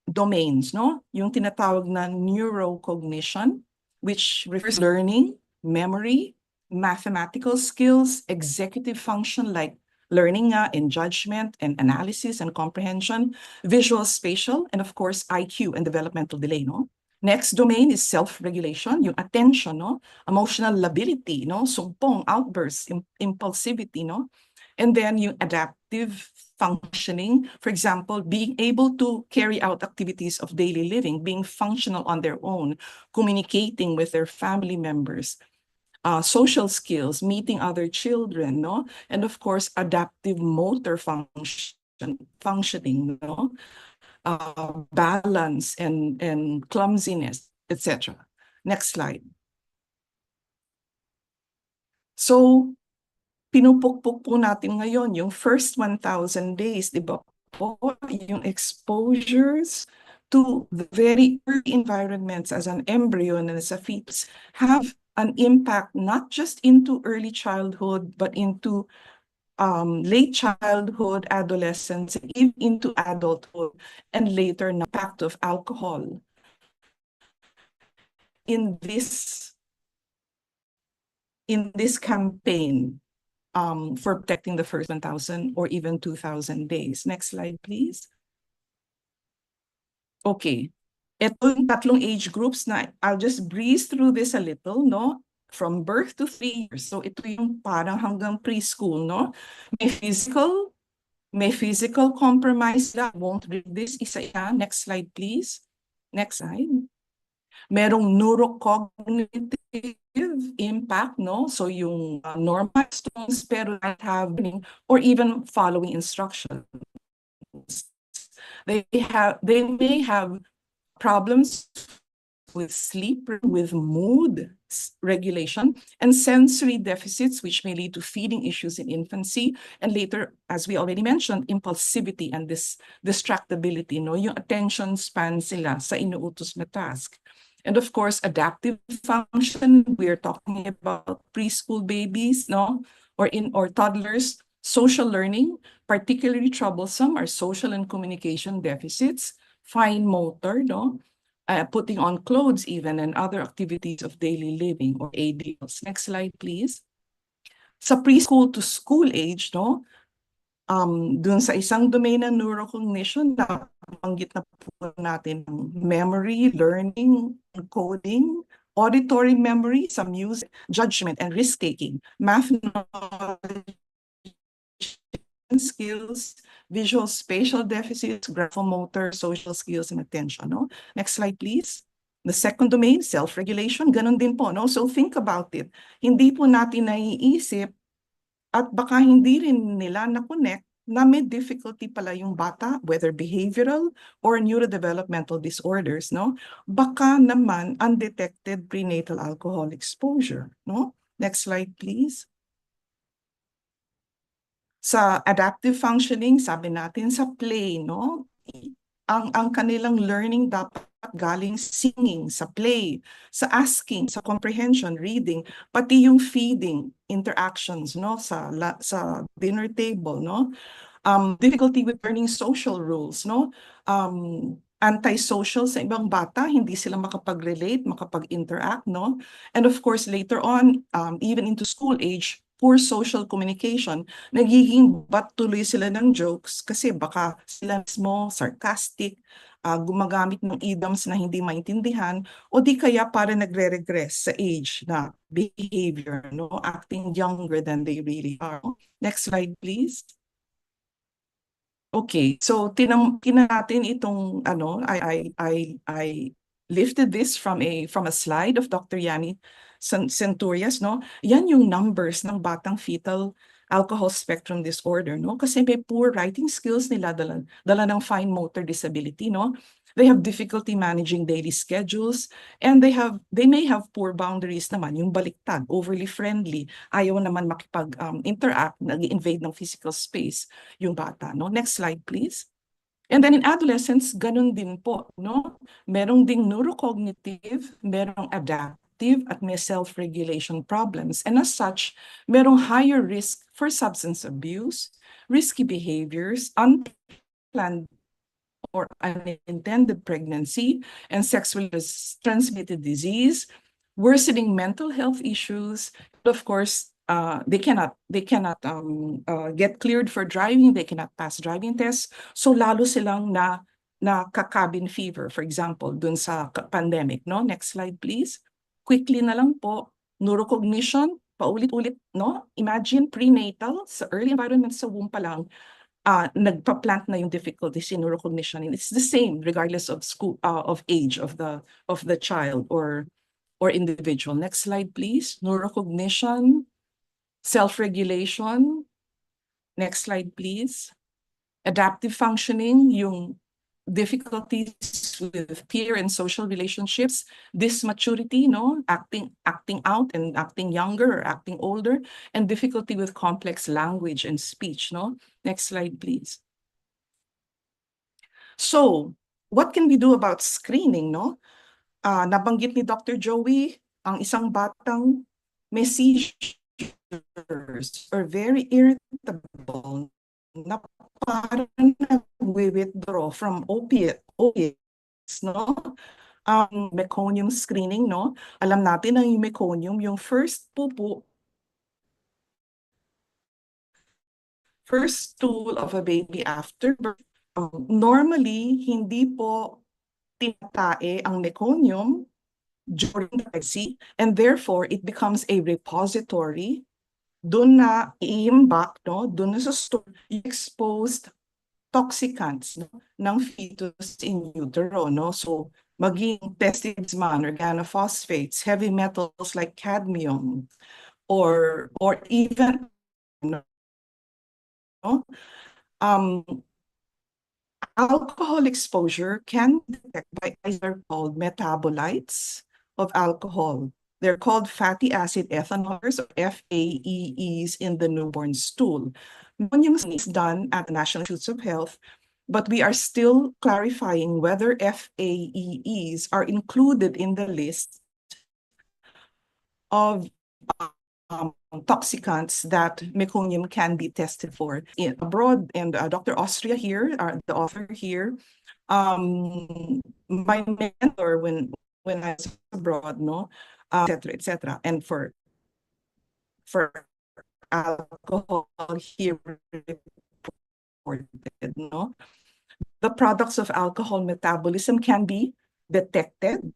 domains, no? Yung tinatawag na neurocognition, which refers to learning, memory, mathematical skills, executive function like learning in judgment and analysis and comprehension, visual, spatial, and of course, IQ and developmental delay, no? Next domain is self-regulation, yung attention, no? Emotional lability, no? Sumpong, outbursts, impulsivity, no? And then yung adaptive functioning, for example, being able to carry out activities of daily living, being functional on their own, communicating with their family members, social skills, meeting other children, no? And of course, adaptive motor functioning, no? Balance and clumsiness, etc. Next slide. So, pinupukpuk po natin ngayon yung first 1,000 days, di ba po? Yung exposures to the very early environments as an embryo and as a fetus have an impact not just into early childhood, but into late childhood, adolescence, even into adulthood, and later the impact of alcohol in this campaign for protecting the first 1,000 or even 2,000 days. Next slide, please. Okay. Ito yung tatlong age groups na I'll just breeze through this a little, no? from birth to 3 years. So ito yung parang hanggang preschool, no? May physical compromise lang. Won't read this isa-isa. Next slide, please. Next slide. Merong neurocognitive impact, no? So yung normal students pero not having or even following instructions. They may have problems with sleep, with mood regulation, and sensory deficits, which may lead to feeding issues in infancy, and later, as we already mentioned, impulsivity and distractibility, no? Yung attention span sila sa inuutos na task. And of course, adaptive function, we're talking about preschool babies, no? Or toddlers. Social learning, particularly troublesome are social and communication deficits, fine motor, no? Putting on clothes even, and other activities of daily living or ADLs. Next slide, please. Sa preschool to school age, no? Dun sa isang domain ng neurocognition, nabanggit na po natin ang memory, learning, coding, auditory memory, sa music, judgment and risk-taking, math knowledge, skills, visual spatial deficits, graphomotor, social skills, and attention. No? Next slide, please. The second domain, self-regulation, ganun din po. No? So think about it. Hindi po natin naiisip at baka hindi rin nila na-connect na may difficulty pala yung bata, whether behavioral or neurodevelopmental disorders. No? Baka naman undetected prenatal alcohol exposure. No? Next slide, please. Sa adaptive functioning, sabi natin sa play, no? Ang kanilang learning dapat galing singing, sa play, sa asking, sa comprehension, reading, pati yung feeding interactions, no? Sa dinner table, no? Difficulty with learning social rules, no? Antisocial sa ibang bata, hindi sila makapag-relate, makapag-interact, no? And of course, later on, even into school age, poor social communication, nagiging bat tuloy sila ng jokes kasi baka sila mismo sarcastic, gumagamit ng idioms na hindi maintindihan, o di kaya para nagre-regress sa age na behavior, no? Acting younger than they really are. Next slide, please. Okay, so tinan natin itong I lifted this from a slide of Dr. Yanni Centurias, no? Yan yung numbers ng batang fetal alcohol spectrum disorder, no? Kasi may poor writing skills nila, dala ng fine motor disability, no? They have difficulty managing daily schedules, and they may have poor boundaries naman, yung baliktad, overly friendly, ayaw naman makipag-interact, nag-invade ng physical space yung bata, no? Next slide, please. And then in adolescence, ganun din po, no? Merong ding neurocognitive, merong adaptive, at may self-regulation problems. And as such, merong higher risk for substance abuse, risky behaviors, unplanned or unintended pregnancy, and sexually transmitted disease, worsening mental health issues. Of course, they cannot get cleared for driving. They cannot pass driving tests. So lalo silang na cabin fever, for example, dun sa pandemic. No, next slide, please. Quickly na lang po, neurocognition, paulit-ulit, no? Imagine prenatal, sa early environment sa womb pa lang, nagpa-plant na yung difficulties in neurocognition. And it's the same regardless of age of the child or individual. Next slide, please. Neurocognition, self-regulation. Next slide, please. Adaptive functioning, yung difficulties with peer and social relationships, this maturity, no, acting out and acting younger or acting older, and difficulty with complex language and speech, no. Next slide, please. So, what can we do about screening, no? Nabanggit ni Dr. Joey, ang isang batang may seizures or very irritable na parang nag-withdraw from opiates, no? Meconium screening, no? Alam natin ang yung meconium, yung first stool of a baby after birth. Normally, hindi po tinatae ang meconium during the pregnancy, and therefore it becomes a repository. Doon na iimbak, no? Doon na sa store, yung exposed toxicants, no, ng fetus in utero, no? So, maging pesticides man, organophosphates, heavy metals like cadmium, or even, no, alcohol exposure can be detected by either called metabolites of alcohol. They're called fatty acid ethanolers, or FAEEs, in the newborn stool. Yung is done at the National Institutes of Health, but we are still clarifying whether FAEEs are included in the list of toxicants that meconium can be tested for abroad. And Dr. Austria here, the author here, my mentor when I was abroad, no, et cetera. And for alcohol here reported, no, the products of alcohol metabolism can be detected.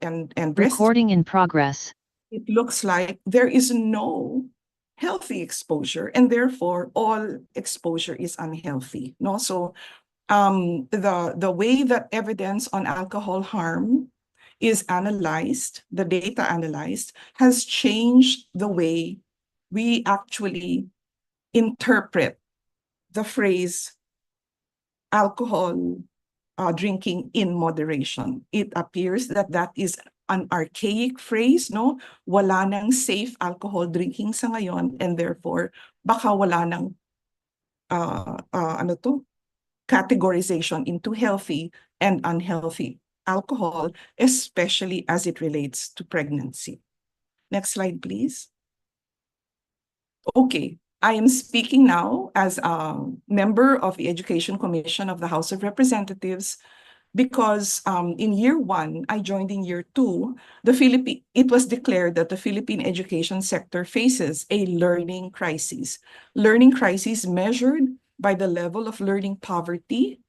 And Recording in progress. It looks like there is no healthy exposure, and therefore all exposure is unhealthy. No, so the way that evidence on alcohol harm is analyzed, the data analyzed, has changed the way we actually interpret the phrase alcohol drinking in moderation. It appears that that is an archaic phrase, no? Wala nang safe alcohol drinking sa ngayon, and therefore, baka wala nang categorization into healthy and unhealthy alcohol, especially as it relates to pregnancy. Next slide, please. Okay, I am speaking now as a member of the Education Commission of the House of Representatives, because in year 1, I joined in year 2, it was declared that the Philippine education sector faces a learning crisis. Learning crisis measured by the level of learning poverty,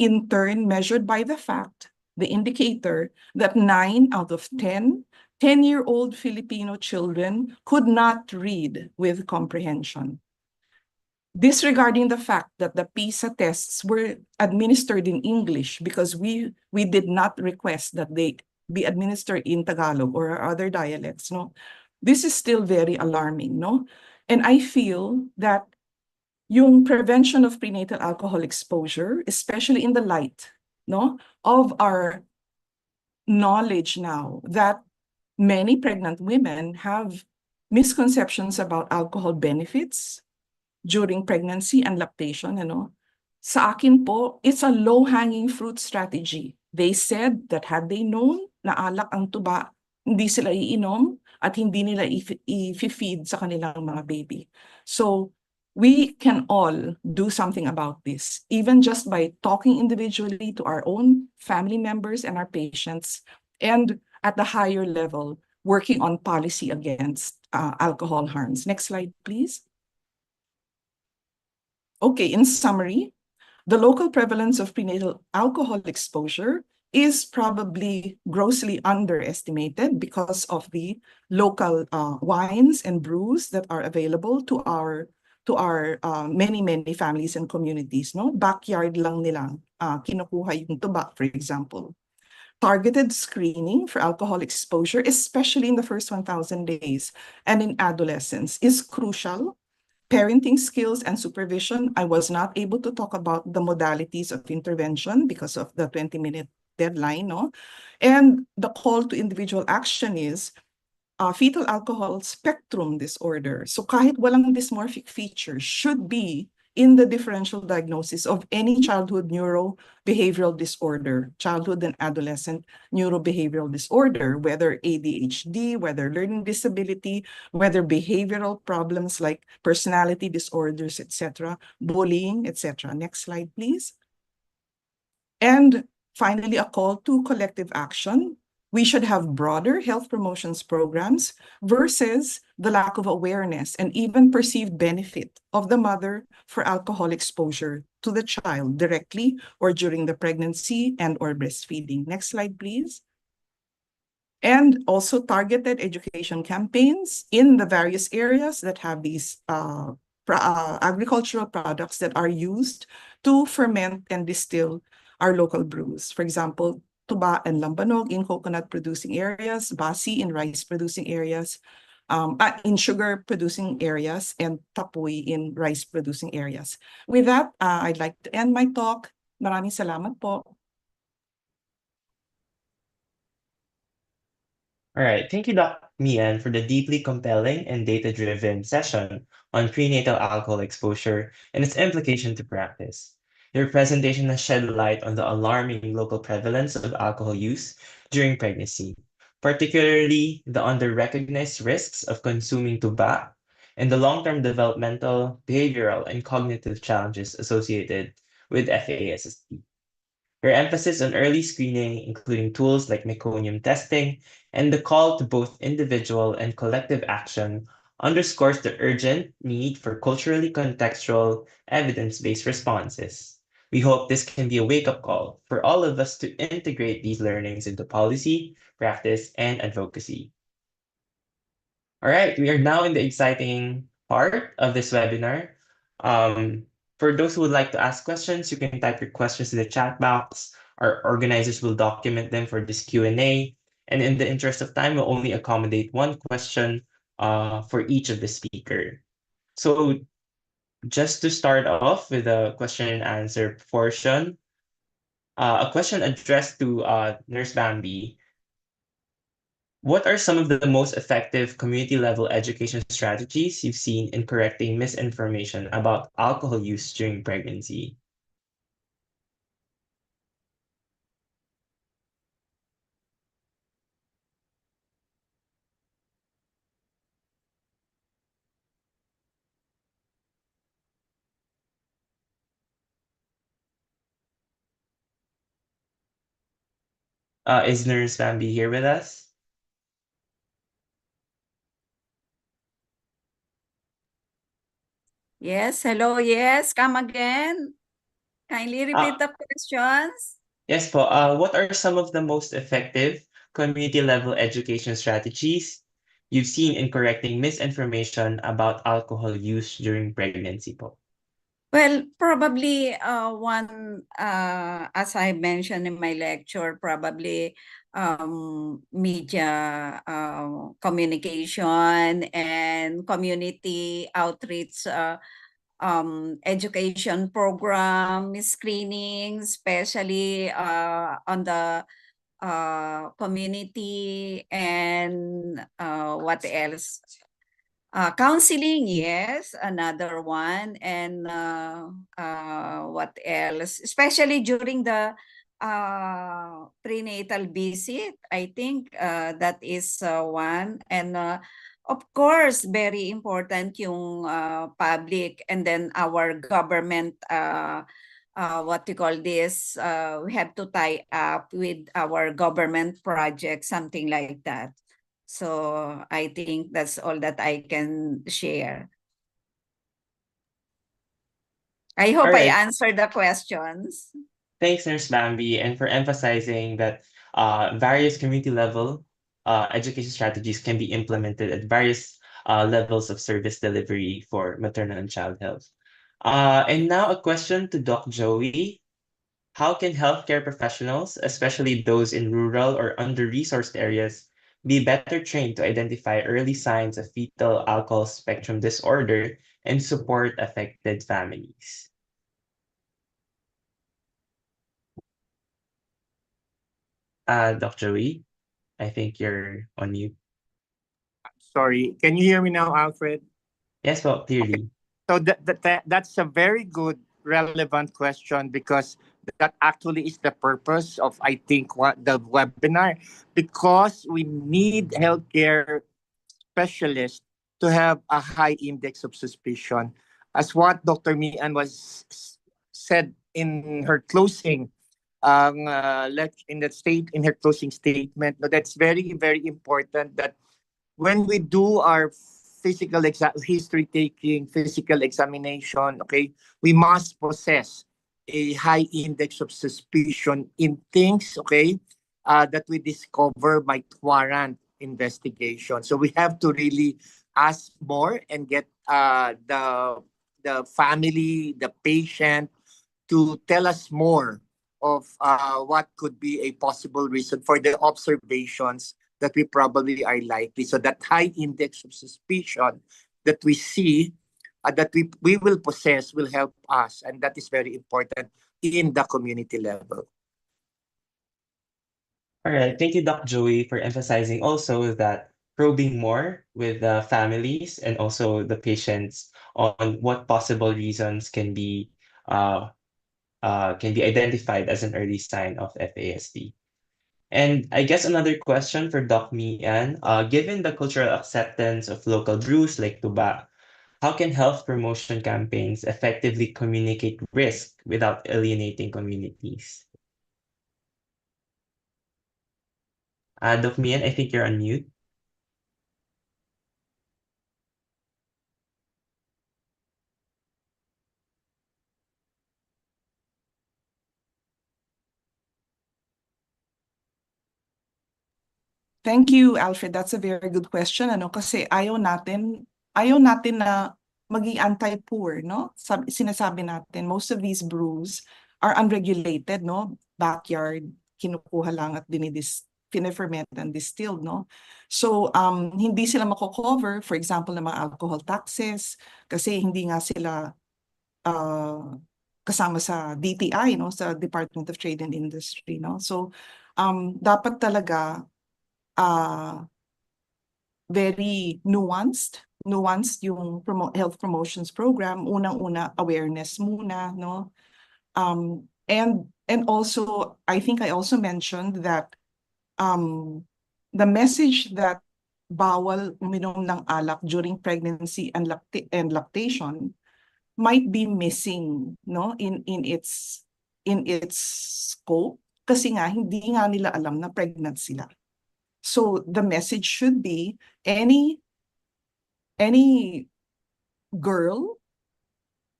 in turn measured by the indicator that 9 out of 10 10-year-old Filipino children could not read with comprehension. Disregarding the fact that the PISA tests were administered in English because we did not request that they be administered in Tagalog or other dialects, no? This is still very alarming, no? And I feel that yung prevention of prenatal alcohol exposure, especially in the light, no, of our knowledge now that many pregnant women have misconceptions about alcohol benefits during pregnancy and lactation, Sa akin po, it's a low-hanging fruit strategy. They said that had they known na alak ang tuba, hindi sila iinom at hindi nila i-feed sa kanilang mga baby. So we can all do something about this, even just by talking individually to our own family members and our patients, and at the higher level, working on policy against alcohol harms. Next slide, please. Okay, in summary, the local prevalence of prenatal alcohol exposure is probably grossly underestimated because of the local wines and brews that are available to our many families and communities. No, backyard lang nilang kinukuha yung tuba, for example. Targeted screening for alcohol exposure, especially in the first 1,000 days and in adolescence, is crucial. Parenting skills and supervision, I was not able to talk about the modalities of intervention because of the 20-minute deadline, no? And the call to individual action is fetal alcohol spectrum disorder. So kahit walang dysmorphic features should be in the differential diagnosis of any childhood neurobehavioral disorder, childhood and adolescent neurobehavioral disorder, whether ADHD, whether learning disability, whether behavioral problems like personality disorders, etc., bullying, etc. Next slide, please. And finally, a call to collective action. We should have broader health promotions programs versus the lack of awareness and even perceived benefit of the mother for alcohol exposure to the child directly or during the pregnancy and or breastfeeding. Next slide, please. And also targeted education campaigns in the various areas that have these agricultural products that are used to ferment and distill our local brews. For example, tuba and lambanog in coconut-producing areas, basi in rice-producing areas, in sugar-producing areas, and tapoy in rice-producing areas. With that, I'd like to end my talk. Maraming salamat po. All right, thank you, Dr. Mian, for the deeply compelling and data-driven session on prenatal alcohol exposure and its implication to practice. Your presentation has shed light on the alarming local prevalence of alcohol use during pregnancy, particularly the under-recognized risks of consuming tobacco and the long-term developmental, behavioral, and cognitive challenges associated with FASST. Your emphasis on early screening, including tools like meconium testing, and the call to both individual and collective action underscores the urgent need for culturally contextual, evidence-based responses. We hope this can be a wake-up call for all of us to integrate these learnings into policy, practice, and advocacy. All right, we are now in the exciting part of this webinar. For those who would like to ask questions, you can type your questions in the chat box. Our organizers will document them for this Q&A. And in the interest of time, we'll only accommodate one question for each of the speaker. So just to start off with a question and answer portion, a question addressed to Nurse Bambi. What are some of the most effective community-level education strategies you've seen in correcting misinformation about alcohol use during pregnancy? Is Nurse Bambi here with us? Yes, hello, yes, come again. Kindly repeat the questions. Yes po. What are some of the most effective community-level education strategies you've seen in correcting misinformation about alcohol use during pregnancy po? Well, probably one, as I mentioned in my lecture, probably media communication and community outreach education program, screening, especially on the community, and what else? Counseling, yes, another one. And what else? Especially during the prenatal visit, I think that is one. And of course, very important yung public and then our government, what you call this, we have to tie up with our government project, something like that. So I think that's all that I can share. I hope All I right. answered the questions. Thanks, Nurse Bambi, and for emphasizing that various community level education strategies can be implemented at various levels of service delivery for maternal and child health. And now a question to Doc Joey. How can healthcare professionals, especially those in rural or under-resourced areas, be better trained to identify early signs of fetal alcohol spectrum disorder and support affected families? Doc Joey, I think you're on mute. Sorry, can you hear me now, Alfred? Yes, well, clearly. So that's a very good, relevant question because that actually is the purpose of, I think, what the webinar, because we need healthcare specialists to have a high index of suspicion. As what Dr. Mian said in her closing, in her closing statement, no, that's very, very important that when we do our history taking, physical examination, okay, we must possess a high index of suspicion in things, okay, that we discover might warrant investigation. So we have to really ask more and get the family, the patient, to tell us more of what could be a possible reason for the observations that we probably are likely. So that high index of suspicion that we see, that we will possess, will help us. And that is very important in the community level. All right. Thank you, Doc Joey, for emphasizing also that probing more with the families and also the patients on what possible reasons uh, can be identified as an early sign of FASD. And I guess another question for Doc Mian, given the cultural acceptance of local brews like tuba, how can health promotion campaigns effectively communicate risk without alienating communities? Doc Mian, I think you're on mute. Thank you, Alfred. That's a very good question. Kasi ayaw natin na maging anti-poor, no? Sinasabi natin, most of these brews are unregulated, no? Backyard, kinukuha lang at fine-ferment and distilled, no? So, hindi sila mako-cover, for example, ng mga alcohol taxes, kasi hindi nga sila kasama sa DTI, no? Sa Department of Trade and Industry, no? So, dapat talaga very nuanced yung health promotions program. Unang-una, awareness muna, no? And also, I think I also mentioned that the message that bawal uminom ng alak during pregnancy and lactation might be missing, no, in its scope, kasi nga hindi nga nila alam na pregnant sila. So the message should be any girl,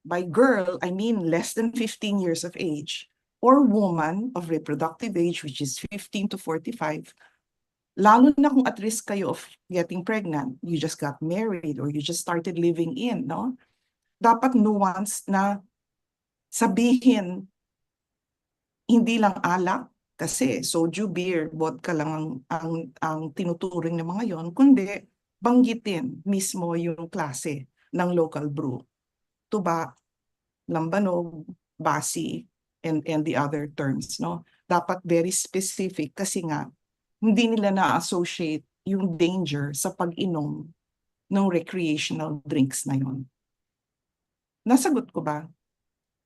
by girl I mean less than 15 years of age, or woman of reproductive age, which is 15 to 45, lalo na kung at risk kayo of getting pregnant, you just got married or you just started living in, no? Dapat nuance na sabihin, hindi lang alak, kasi soju, beer, vodka lang ang tinuturing ng mga yon, kundi banggitin mismo yung klase ng local brew. Tuba, lambanog, basi, and the other terms, no? Dapat very specific kasi nga hindi nila na-associate yung danger sa pag-inom ng recreational drinks na yon. Nasagot ko ba?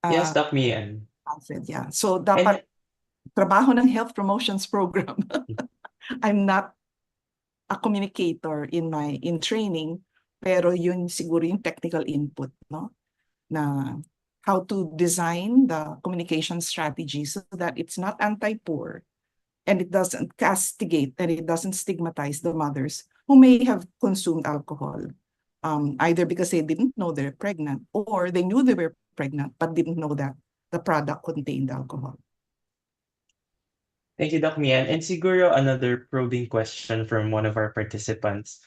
Yes, Doc Mian. Alfred, yeah. So dapat trabaho ng health promotions program. I'm not a communicator in training, pero yun siguro yung technical input, no? Na how to design the communication strategy so that it's not anti-poor and it doesn't castigate and it doesn't stigmatize the mothers who may have consumed alcohol, either because they didn't know they're pregnant or they knew they were pregnant but didn't know that the product contained alcohol. Thank you, Doc Mian. And siguro another probing question from one of our participants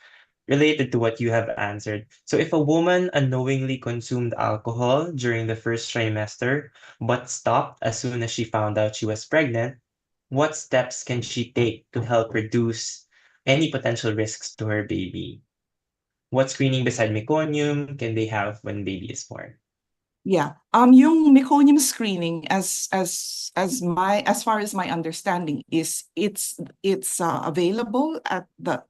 related to what you have answered. So if a woman unknowingly consumed alcohol during the first trimester, but stopped as soon as she found out she was pregnant, what steps can she take to help reduce any potential risks to her baby? What screening beside meconium can they have when baby is born? Yeah. Yung meconium screening, as far as my understanding is, it's available at the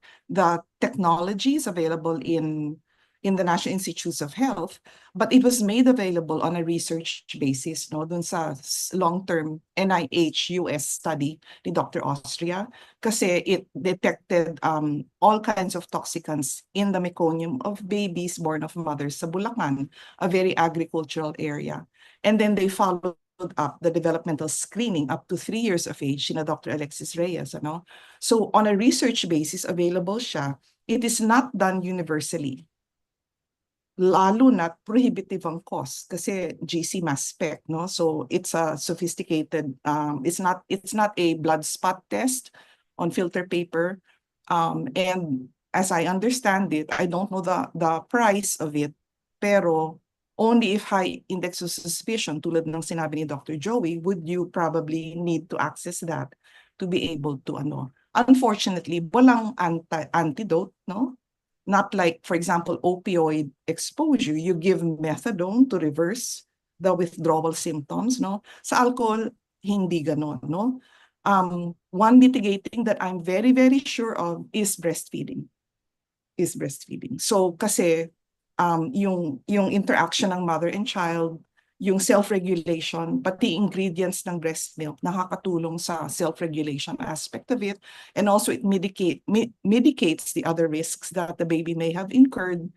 technology is available in the National Institutes of Health, but it was made available on a research basis, no, dun sa long-term NIH US study ni Dr. Austria, kasi it detected all kinds of toxicants in the meconium of babies born of mothers sa Bulacan, a very agricultural area. And then they followed up the developmental screening up to 3 years of age, sina Dr. Alexis Reyes, ano? So on a research basis, available siya. It is not done universally. Lalo na prohibitive ang cost kasi GC mass spec, no? So it's a sophisticated, it's not a blood spot test on filter paper. And as I understand it, I don't know the price of it, pero only if high index of suspicion, tulad ng sinabi ni Dr. Joey, would you probably need to access that to be able to ano. Unfortunately, walang antidote, no? Not like, for example, opioid exposure. You give methadone to reverse the withdrawal symptoms, no? Sa alcohol, hindi ganon, no? One mitigating that I'm very, very sure of is breastfeeding. So, kasi yung interaction ng mother and child, yung self-regulation, pati ingredients ng breast milk, nakakatulong sa self-regulation aspect of it. And also it mitigates the other risks that the baby may have incurred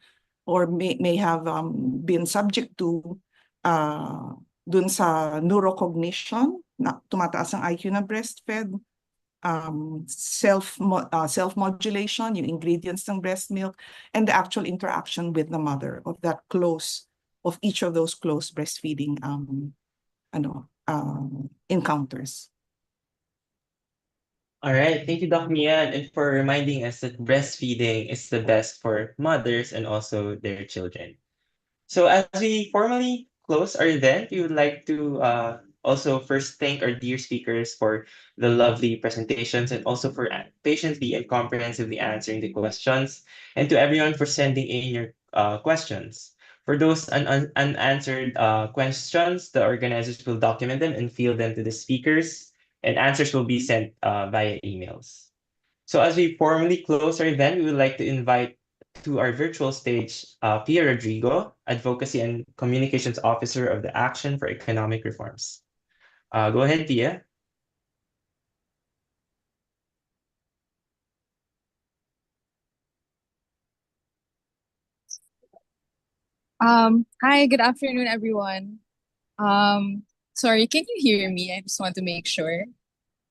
or may have been subject to dun sa neurocognition, na tumataas ang IQ ng breastfed, self-modulation, yung ingredients ng breast milk, and the actual interaction with the mother of each of those close breastfeeding encounters. All right, thank you, Doc Mian, and for reminding us that breastfeeding is the best for mothers and also their children. So as we formally close our event, we would like to also first thank our dear speakers for the lovely presentations and also for patiently and comprehensively answering the questions, and to everyone for sending in your questions. For those unanswered questions, the organizers will document them and field them to the speakers, and answers will be sent via emails. So as we formally close our event, we would like to invite to our virtual stage Pia Rodrigo, Advocacy and Communications Officer of the Action for Economic Reforms. Go ahead, Pia. Hi, good afternoon, everyone. Sorry, can you hear me? I just want to make sure.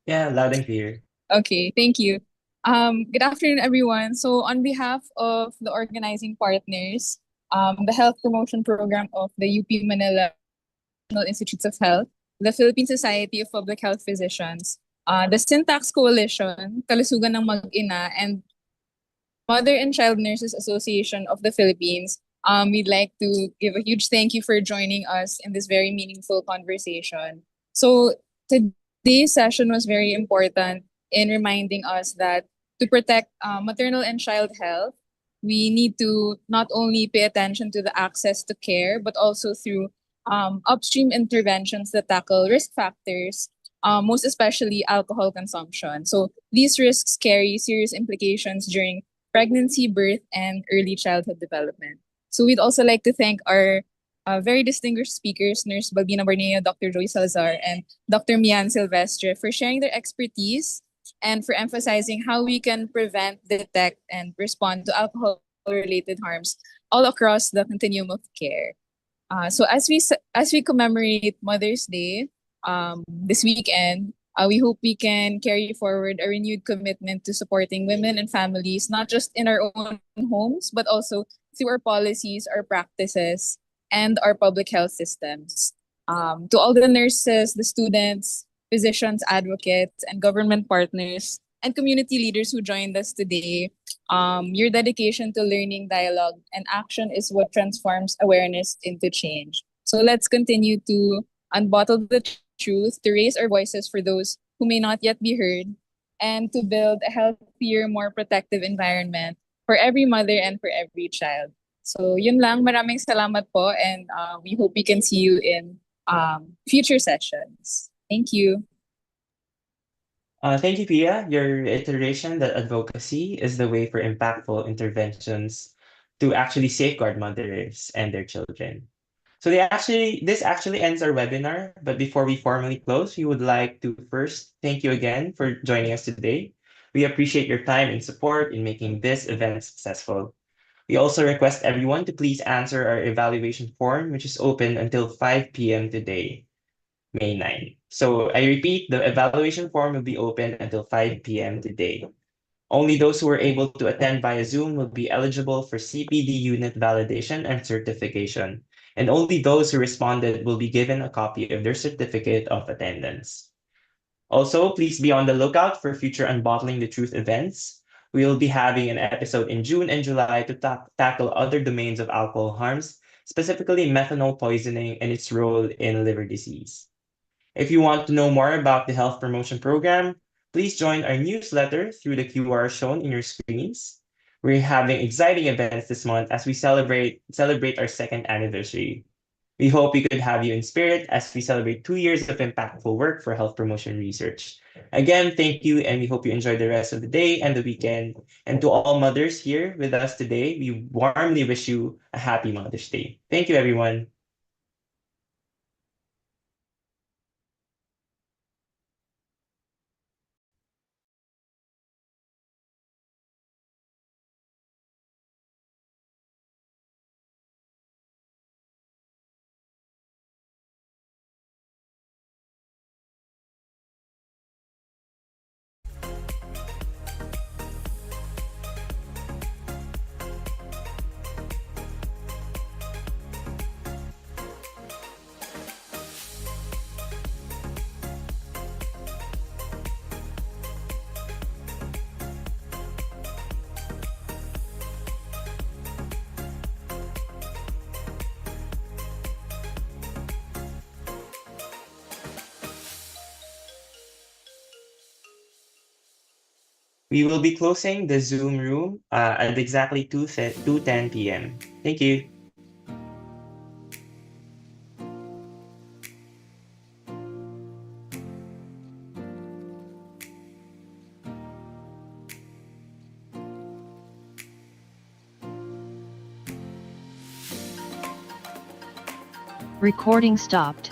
Yeah, loud and clear. Okay, thank you. Good afternoon, everyone. So on behalf of the organizing partners, the Health Promotion Program of the UP Manila National Institutes of Health, the Philippine Society of Public Health Physicians, the Syntax Coalition, Kalusgang Mag-Ina, and Mother and Child Nurses Association of the Philippines, we'd like to give a huge thank you for joining us in this very meaningful conversation. So today's session was very important in reminding us that to protect maternal and child health, we need to not only pay attention to the access to care, but also through upstream interventions that tackle risk factors, most especially alcohol consumption. So these risks carry serious implications during pregnancy, birth, and early childhood development. So we'd also like to thank our very distinguished speakers, Nurse Balbina Borneo, Dr. Jose Salazar, and Dr. Mian Silvestre, for sharing their expertise and for emphasizing how we can prevent, detect, and respond to alcohol-related harms all across the continuum of care. So as we commemorate Mother's Day this weekend, we hope we can carry forward a renewed commitment to supporting women and families, not just in our own homes, but also through our policies, our practices, and our public health systems. To all the nurses, the students, physicians, advocates, and government partners, and community leaders who joined us today, your dedication to learning, dialogue, and action is what transforms awareness into change. So let's continue to unbottle the truth, to raise our voices for those who may not yet be heard, and to build a healthier, more protective environment for every mother and for every child. So yun lang, maraming salamat po, and we hope we can see you in future sessions. Thank you. Thank you, Pia. Your iteration that advocacy is the way for impactful interventions to actually safeguard mothers and their children. So this actually ends our webinar, but before we formally close, we would like to first thank you again for joining us today. We appreciate your time and support in making this event successful. We also request everyone to please answer our evaluation form, which is open until 5 p.m. today, May 9. So I repeat, the evaluation form will be open until 5 p.m. today. Only those who were able to attend via Zoom will be eligible for CPD unit validation and certification, and only those who responded will be given a copy of their certificate of attendance. Also, please be on the lookout for future Unbottling the Truth events. We will be having an episode in June and July to tackle other domains of alcohol harms, specifically methanol poisoning and its role in liver disease. If you want to know more about the health promotion program, please join our newsletter through the QR shown in your screens. We're having exciting events this month as we celebrate our second anniversary. We hope we could have you in spirit as we celebrate 2 years of impactful work for health promotion research. Again, thank you, and we hope you enjoy the rest of the day and the weekend. And to all mothers here with us today, we warmly wish you a happy Mother's Day. Thank you, everyone. We will be closing the Zoom room at exactly 2:10 p.m. Thank you. Recording stopped.